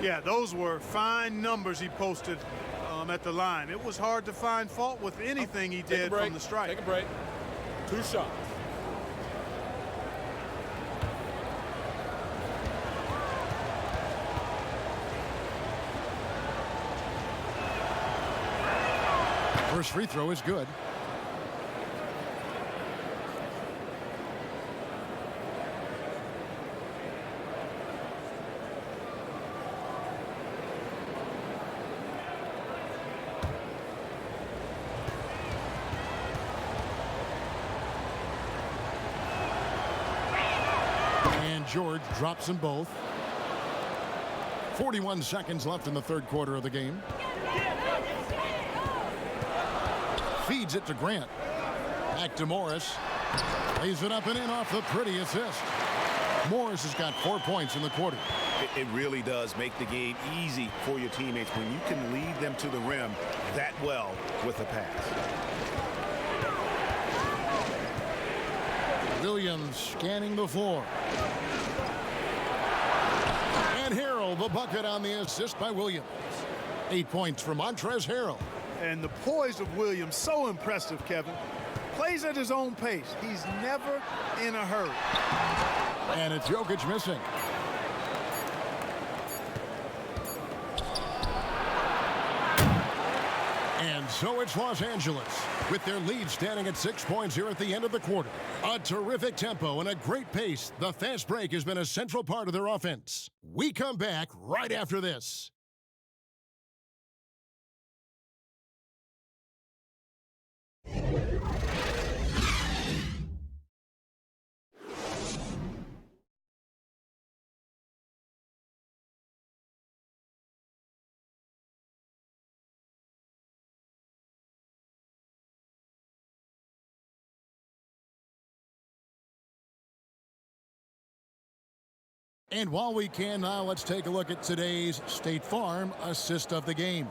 Yeah, those were fine numbers he posted at the line. It was hard to find fault with anything he did from the stripe. Take a break. 2 shots. First free throw is good. George drops them both. 41 seconds left in the 3rd quarter of the game. Feeds it to Grant. Back to Morris. Lays it up and in off the pretty assist. Morris has got 4 points in the quarter. It really does make the game easy for your teammates when you can lead them to the rim that well with a pass. Williams scanning the floor. And Harrell, the bucket on the assist by Williams. 8 points from Montrezl Harrell. And the poise of Williams, so impressive, Kevin. Plays at his own pace. He's never in a hurry. And it's Jokic missing. And so it's Los Angeles with their lead standing at 6 points here at the end of the quarter. A terrific tempo and a great pace. The fast break has been a central part of their offense. We come back right after this. And while we can now, let's take a look at today's State Farm assist of the game.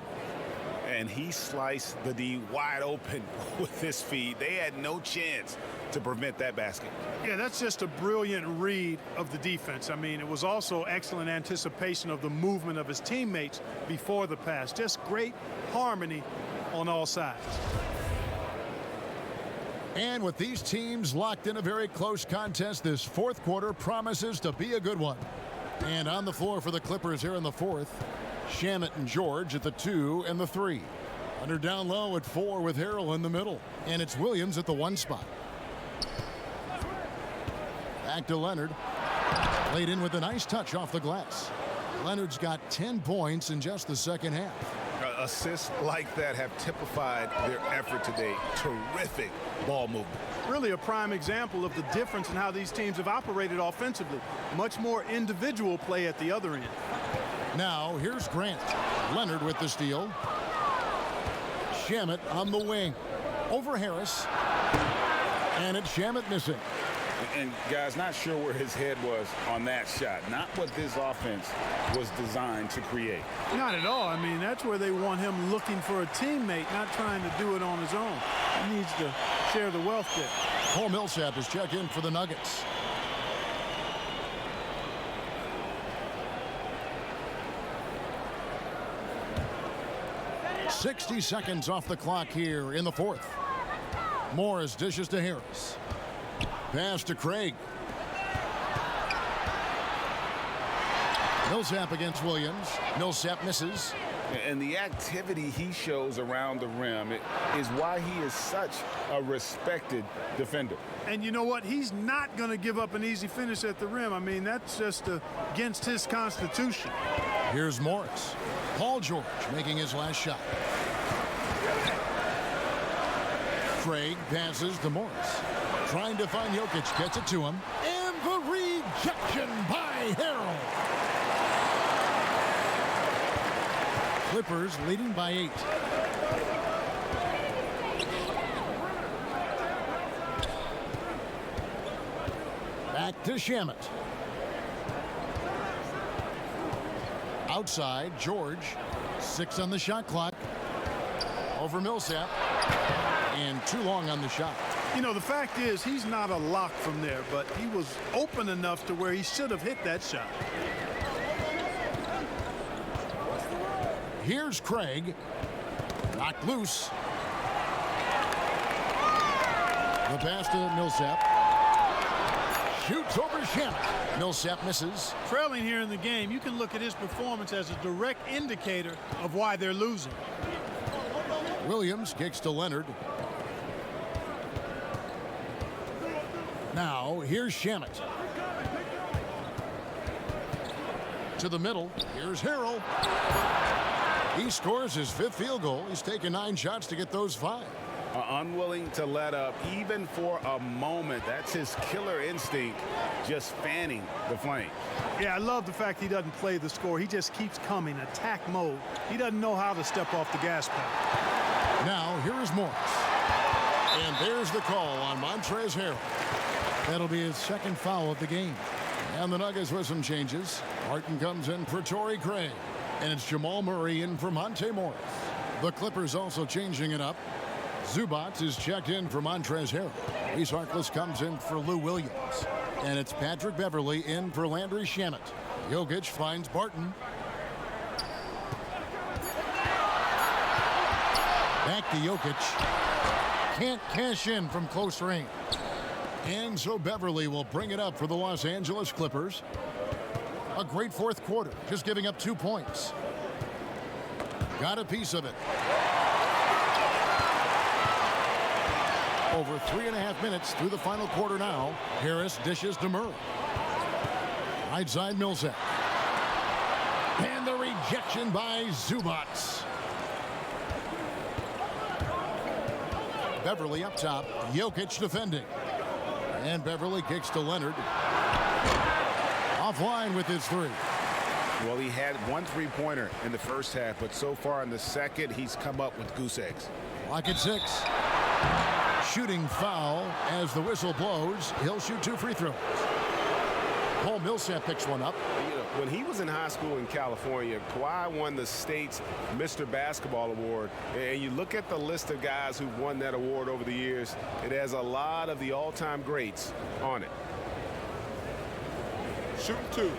And he sliced the D wide open with his feed. They had no chance to prevent that basket. Yeah, that's just a brilliant read of the defense. I mean, it was also excellent anticipation of the movement of his teammates before the pass. Just great harmony on all sides. And with these teams locked in a very close contest, this 4th quarter promises to be a good one. And on the floor for the Clippers here in the 4th, Shamet and George at the 2 and the 3. Under down low at 4 with Harrell in the middle. And it's Williams at the 1 spot. Back to Leonard. Laid in with a nice touch off the glass. Leonard's got 10 points in just the second half. Assists like that have typified their effort today. Terrific ball movement. Really a prime example of the difference in how these teams have operated offensively. Much more individual play at the other end. Now here's Grant. Leonard with the steal. Shamet on the wing. Over Harris. And it's Shamet missing. And guys, not sure where his head was on that shot. Not what this offense was designed to create. Not at all. I mean, that's where they want him looking for a teammate, not trying to do it on his own. He needs to share the wealth there. Paul Millsap is checked in for the Nuggets. .60 seconds off the clock here in the 4th. Morris dishes to Harris. Pass to Craig. Millsap against Williams. Millsap misses. And the activity he shows around the rim is why he is such a respected defender. And you know what? He's not going to give up an easy finish at the rim. I mean, that's just against his constitution. Here's Morris. Paul George making his last shot. Craig passes to Morris. Trying to find Jokic, gets it to him. And the rejection by Harrell. Clippers leading by 8. Back to Shamet. Outside, George. 6 on the shot clock. Over Millsap. And too long on the shot. You know, the fact is he's not a lock from there, but he was open enough to where he should have hit that shot. Here's Craig. Knocked loose. The pass to Millsap. Shoots over Shamet. Millsap misses. Trailing here in the game, you can look at his performance as a direct indicator of why they're losing. Williams kicks to Leonard. Now, here's Shamet. To the middle. Here's Harrell. He scores his 5th field goal. He's taken 9 shots to get those 5. Unwilling to let up even for a moment. That's his killer instinct, just fanning the flame. Yeah, I love the fact he doesn't play the score. He just keeps coming, attack mode. He doesn't know how to step off the gas pedal. Now, here is Morris. And there's the call on Montrezl Harrell. That'll be his 2nd foul of the game. And the Nuggets with some changes. Martin comes in for Torrey Craig. And it's Jamal Murray in for Monte Morris. The Clippers also changing it up. Zubac is checked in for Montrezl Harrell. Reese Harkless comes in for Lou Williams. And it's Patrick Beverley in for Landry Shamet. Jokic finds Barton. Back to Jokic. Can't cash in from close range. And so Beverley will bring it up for the Los Angeles Clippers. A great 4th quarter, just giving up 2 points. Got a piece of it. Over 3.5 minutes through the final quarter now. Harris dishes to Murray. Right side Millsap. And the rejection by Zubac. Beverley up top. Jokic defending. And Beverley kicks to Leonard. Offline with his 3. Well, he had 1 3-pointer in the first half, but so far in the second, he's come up with goose eggs. Clock at 6. Shooting foul as the whistle blows. He'll shoot 2 free throws. Paul Millsap picks one up. You know, when he was in high school in California, Kawhi won the state's Mr. Basketball Award. And you look at the list of guys who've won that award over the years, it has a lot of the all-time greats on it. Shoot 2.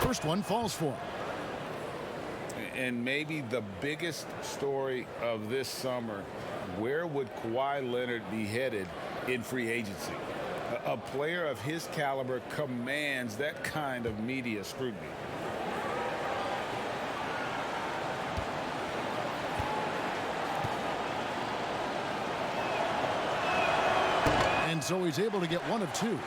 First one falls for him. And maybe the biggest story of this summer, where would Kawhi Leonard be headed in free agency? A player of his caliber commands that kind of media scrutiny. And so he's able to get 1 of 2.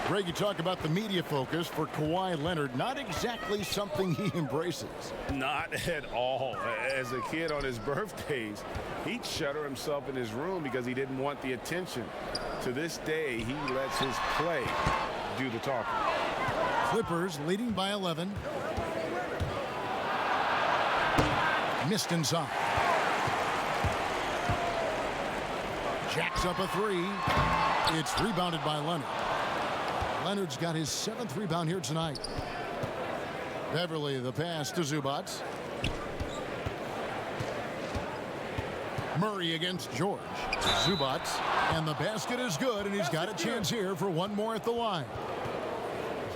Greg, you talk about the media focus for Kawhi Leonard. Not exactly something he embraces. Not at all. As a kid on his birthdays, he'd shutter himself in his room because he didn't want the attention. To this day, he lets his play do the talking. Clippers leading by 11. Missed inside. Jacks up a 3. It's rebounded by Leonard. Leonard's got his 7th rebound here tonight. Beverley the pass to Zubac. Murray against George. Zubac. And the basket is good, and he's got a chance here for 1 more at the line.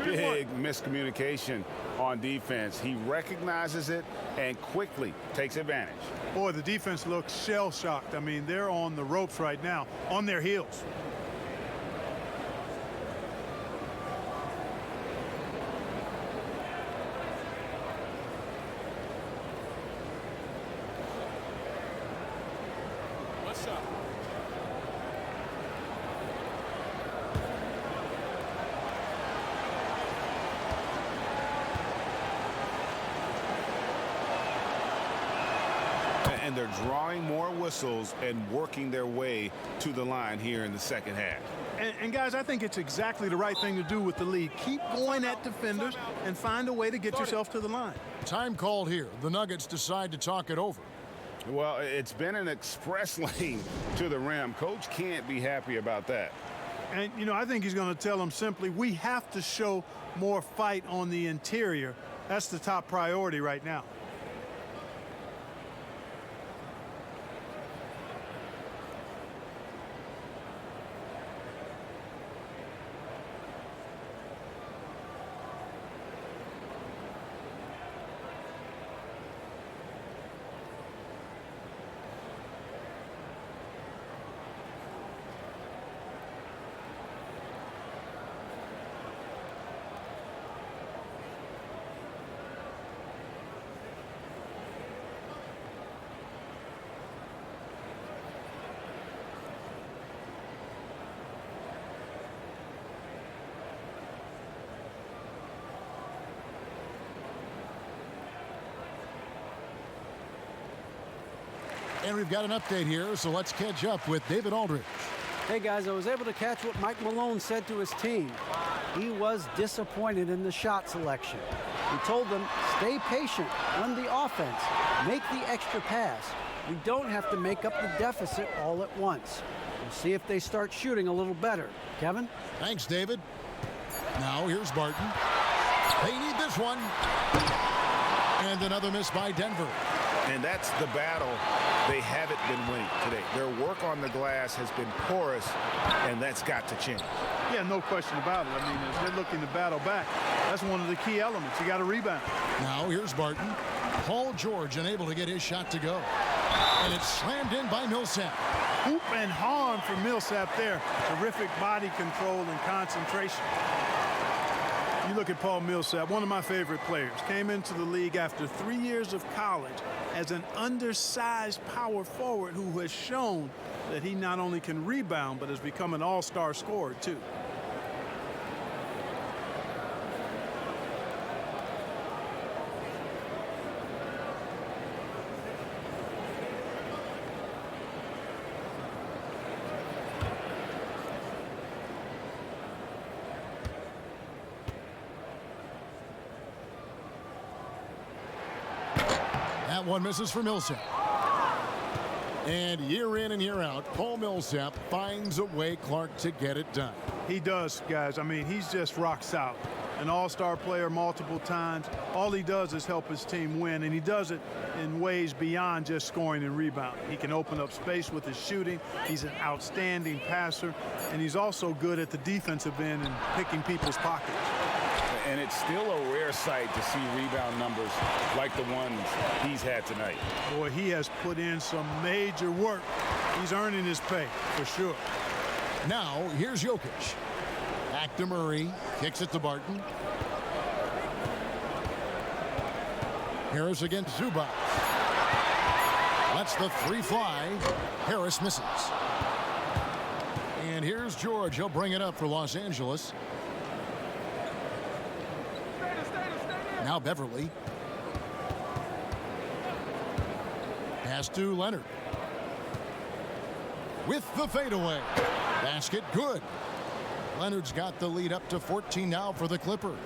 Big miscommunication on defense. He recognizes it and quickly takes advantage. Boy, the defense looks shell-shocked. I mean, they're on the ropes right now, on their heels. And they're drawing more whistles and working their way to the line here in the second half. And guys, I think it's exactly the right thing to do with the lead. Keep going at defenders and find a way to get yourself to the line. Time called here. The Nuggets decide to talk it over. Well, it's been an express lane to the rim. Coach can't be happy about that. And, you know, I think he's going to tell them simply, we have to show more fight on the interior. That's the top priority right now. And we've got an update here, so let's catch up with David Aldridge. Hey, guys, I was able to catch what Mike Malone said to his team. He was disappointed in the shot selection. He told them, stay patient, run the offense, make the extra pass. We don't have to make up the deficit all at once. We'll see if they start shooting a little better. Kevin? Thanks, David. Now here's Barton. They need this one. And another miss by Denver. And that's the battle they haven't been winning today. Their work on the glass has been porous, and that's got to change. Yeah, no question about it. I mean, as they're looking to battle back, that's one of the key elements. You got to rebound. Now here's Barton. Paul George unable to get his shot to go. And it's slammed in by Millsap. Hoop and harm for Millsap there. Terrific body control and concentration. You look at Paul Millsap, one of my favorite players. Came into the league after 3 years of college as an undersized power forward who has shown that he not only can rebound, but has become an all-star scorer, too. That one misses for Millsap. And year in and year out, Paul Millsap finds a way, Clark, to get it done. He does, guys. I mean, he's just rock solid. An all-star player multiple times. All he does is help his team win, and he does it in ways beyond just scoring and rebounding. He can open up space with his shooting. He's an outstanding passer, and he's also good at the defensive end and picking people's pockets. And it's still a rare sight to see rebound numbers like the ones he's had tonight. Boy, he has put in some major work. He's earning his pay, for sure. Now, here's Jokic. Back to Murray. Kicks it to Barton. Harris against Zubac. Lets the three fly. Harris misses. And here's George. He'll bring it up for Los Angeles. Now Beverly. Pass to Leonard. With the fadeaway. Basket good. Leonard's got the lead up to 14 now for the Clippers.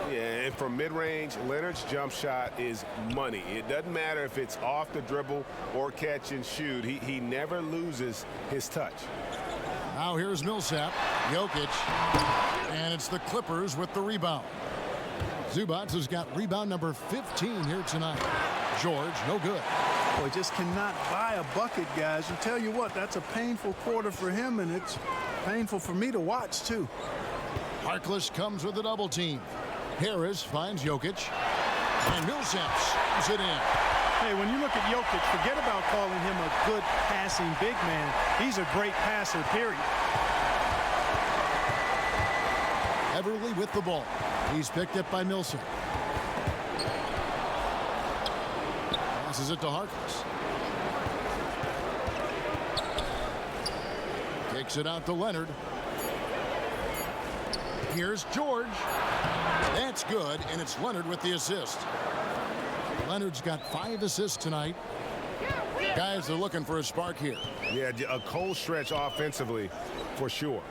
Yeah, and from mid-range, Leonard's jump shot is money. It doesn't matter if it's off the dribble or catch and shoot. He never loses his touch. Now here's Millsap. Jokic. And it's the Clippers with the rebound. Zubac has got rebound number 15 here tonight. George, no good. Boy, just cannot buy a bucket, guys. And tell you what, that's a painful quarter for him, and it's painful for me to watch, too. Harkless comes with a double team. Harris finds Jokic. And Millsap slams it in. Hey, when you look at Jokic, forget about calling him a good passing big man. He's a great passer, period. Beverly with the ball. He's picked up by Millsap. Passes it to Harkless. Takes it out to Leonard. Here's George. That's good, and it's Leonard with the assist. Leonard's got 5 assists tonight. Guys are looking for a spark here. Yeah, a cold stretch offensively for sure.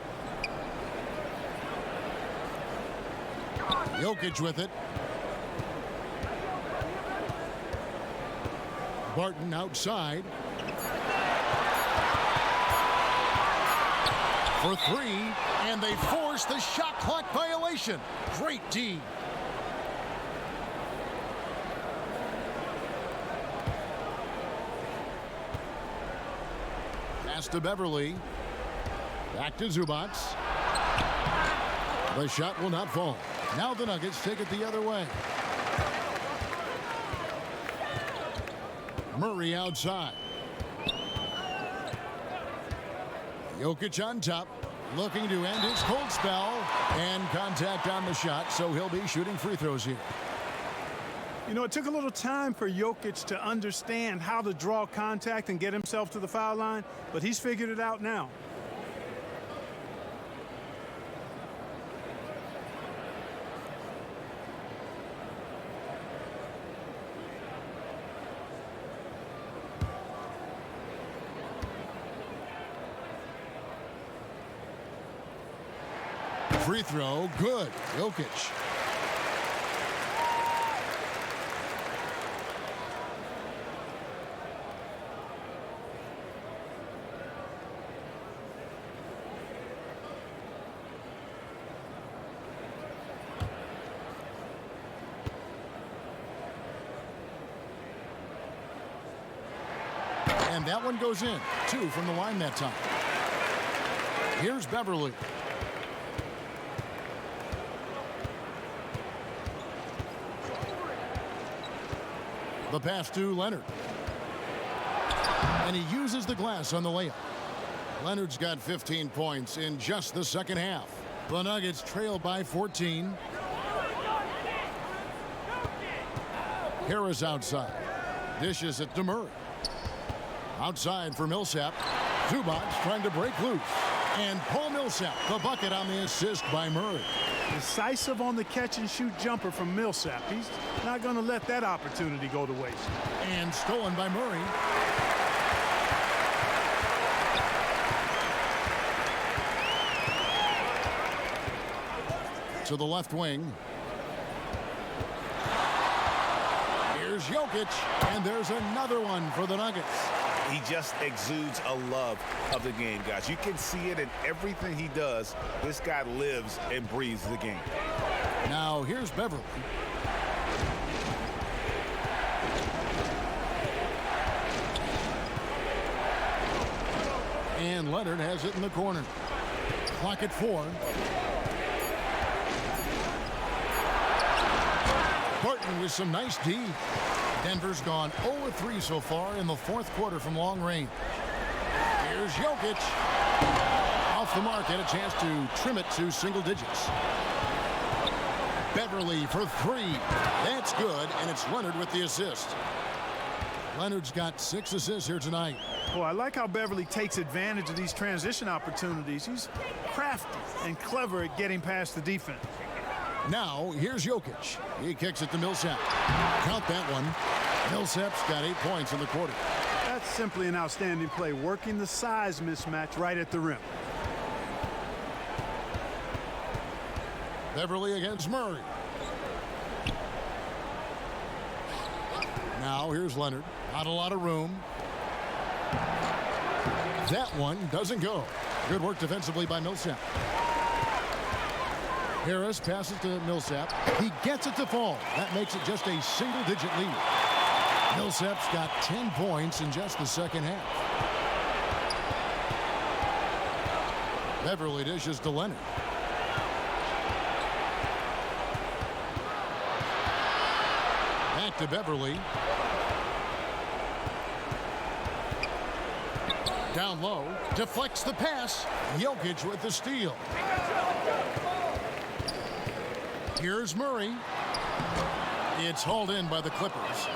Jokic with it. Barton outside. For 3, and they force the shot clock violation. Great D. Pass to Beverly. Back to Zubac. The shot will not fall. Now the Nuggets take it the other way. Murray outside. Jokic on top, looking to end his cold spell, and contact on the shot, so he'll be shooting free throws here. You know, it took a little time for Jokic to understand how to draw contact and get himself to the foul line, but he's figured it out now. Free throw, good. Jokic. And that one goes in. 2 from the line that time. Here's Beverly. The pass to Leonard. And he uses the glass on the layup. Leonard's got 15 points in just the second half. The Nuggets trail by 14. Harris outside. Dishes it to Murray. Outside for Millsap. Zubac trying to break loose. And Paul Millsap, the bucket on the assist by Murray. Decisive on the catch-and-shoot jumper from Millsap. He's not going to let that opportunity go to waste. And stolen by Murray. To the left wing. Here's Jokic, and there's another one for the Nuggets. He just exudes a love of the game, guys. You can see it in everything he does. This guy lives and breathes the game. Now here's Beverly. And Leonard has it in the corner. Clock at 4. Barton with some nice D. Denver's gone 0-3 so far in the fourth quarter from long range. Here's Jokic. Off the mark, and a chance to trim it to single digits. Beverly for 3. That's good, and it's Leonard with the assist. Leonard's got 6 assists here tonight. Boy, I like how Beverly takes advantage of these transition opportunities. He's crafty and clever at getting past the defense. Now, here's Jokic. He kicks it to Millsap. Count that one. Millsap's got 8 points in the quarter. That's simply an outstanding play, working the size mismatch right at the rim. Beverly against Murray. Now, here's Leonard. Not a lot of room. That one doesn't go. Good work defensively by Millsap. Harris passes to Millsap. He gets it to fall. That makes it just a single-digit lead. Millsap's got 10 points in just the second half. Beverly dishes to Leonard. to Beverly. Down low, deflects the pass. Jokic with the steal. Here's Murray. It's hauled in by the Clippers.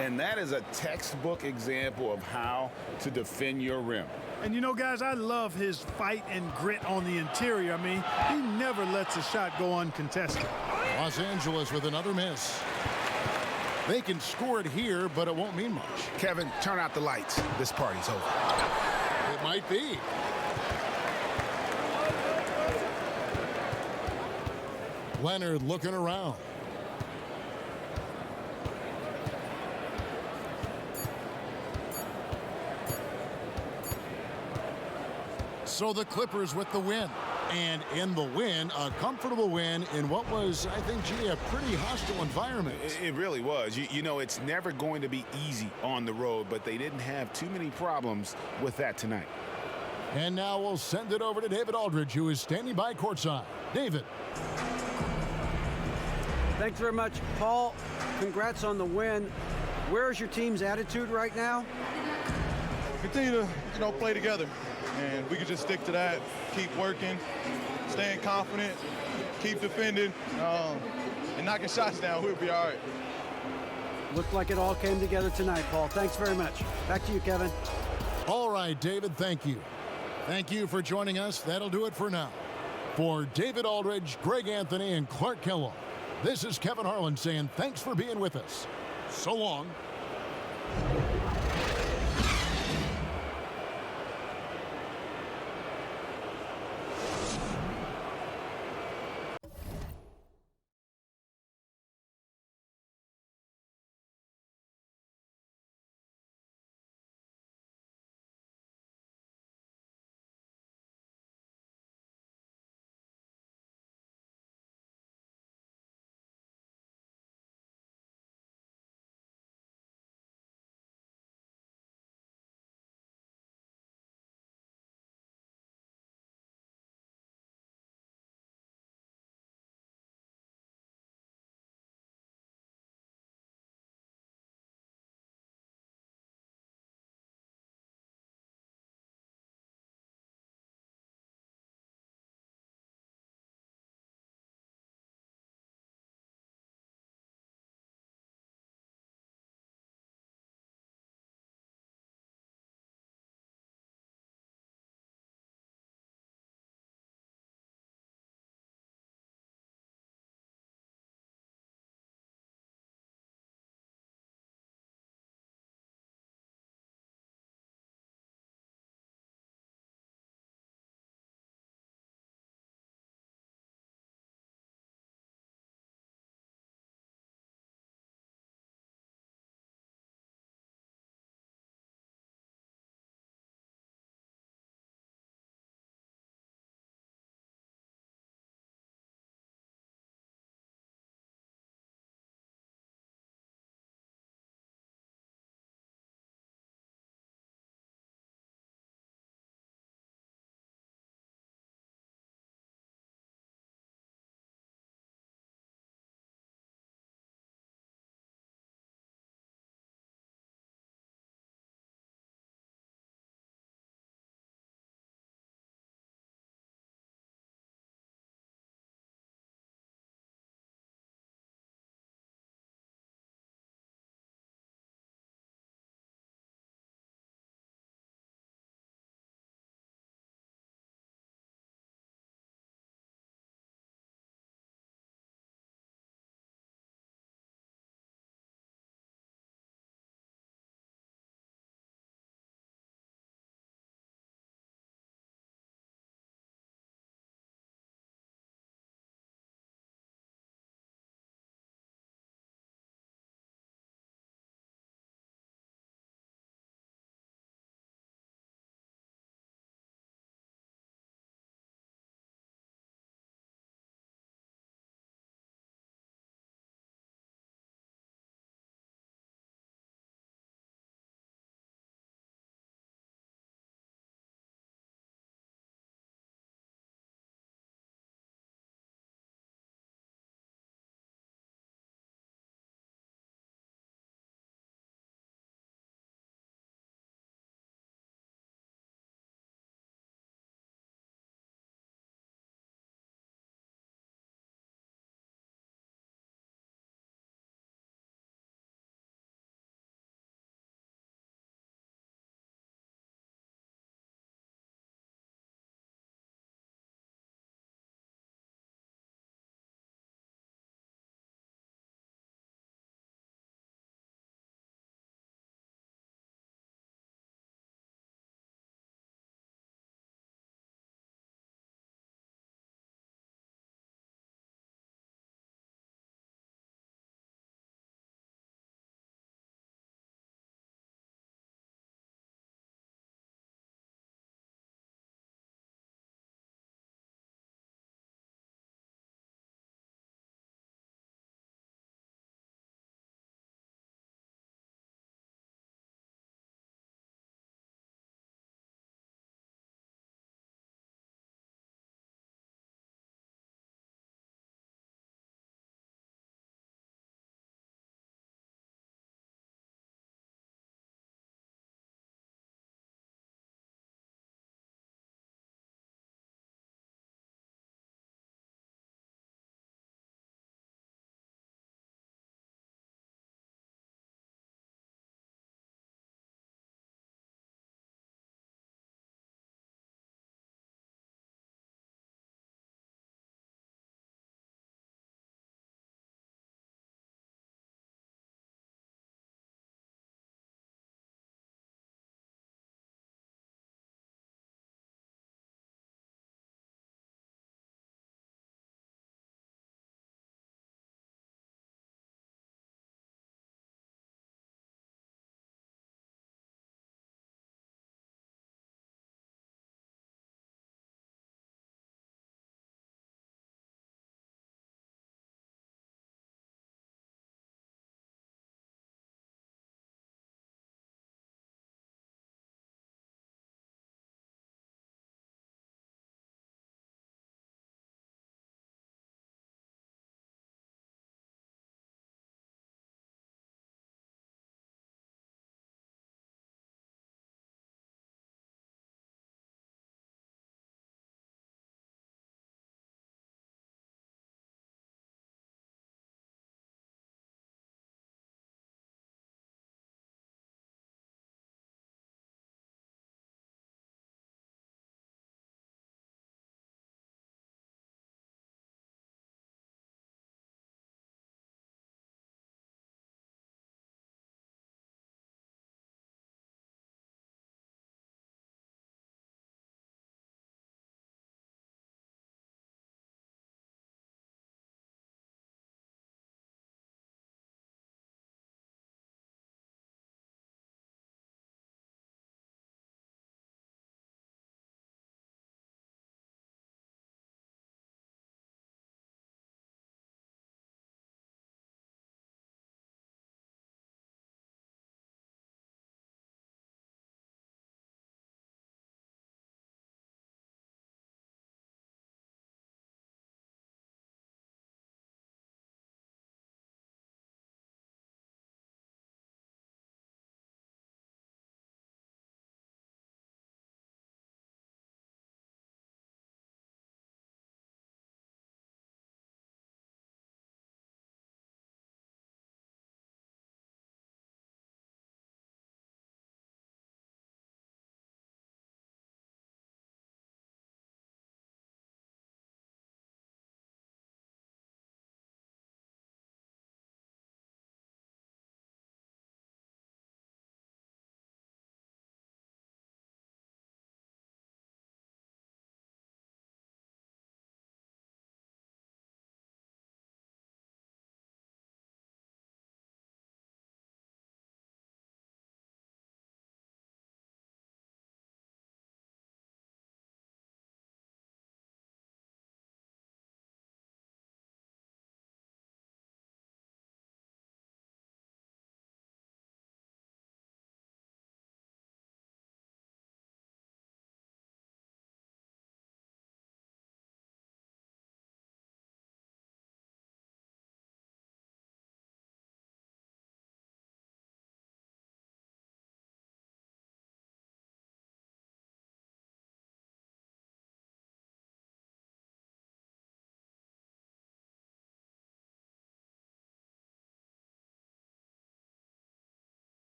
And that is a textbook example of how to defend your rim. And you know, guys, I love his fight and grit on the interior. I mean, he never lets a shot go uncontested. Los Angeles with another miss. They can score it here, but it won't mean much. Kevin, turn out the lights. This party's over. It might be. Leonard looking around. So the Clippers with the win. And in the win, a comfortable win in what was, I think, gee, a pretty hostile environment. It really was. You know, it's never going to be easy on the road, but they didn't have too many problems with that tonight. And now we'll send it over to David Aldridge, who is standing by courtside. David. Thanks very much, Paul. Congrats on the win. Where's your team's attitude right now? Continue to, play together. And we can just stick to that, keep working, staying confident, keep defending, and knocking shots down. We'll be all right. Looked like it all came together tonight, Paul. Thanks very much. Back to you, Kevin. All right, David, thank you. Thank you for joining us. That'll do it for now. For David Aldridge, Greg Anthony, and Clark Kellogg, this is Kevin Harlan saying thanks for being with us. So long.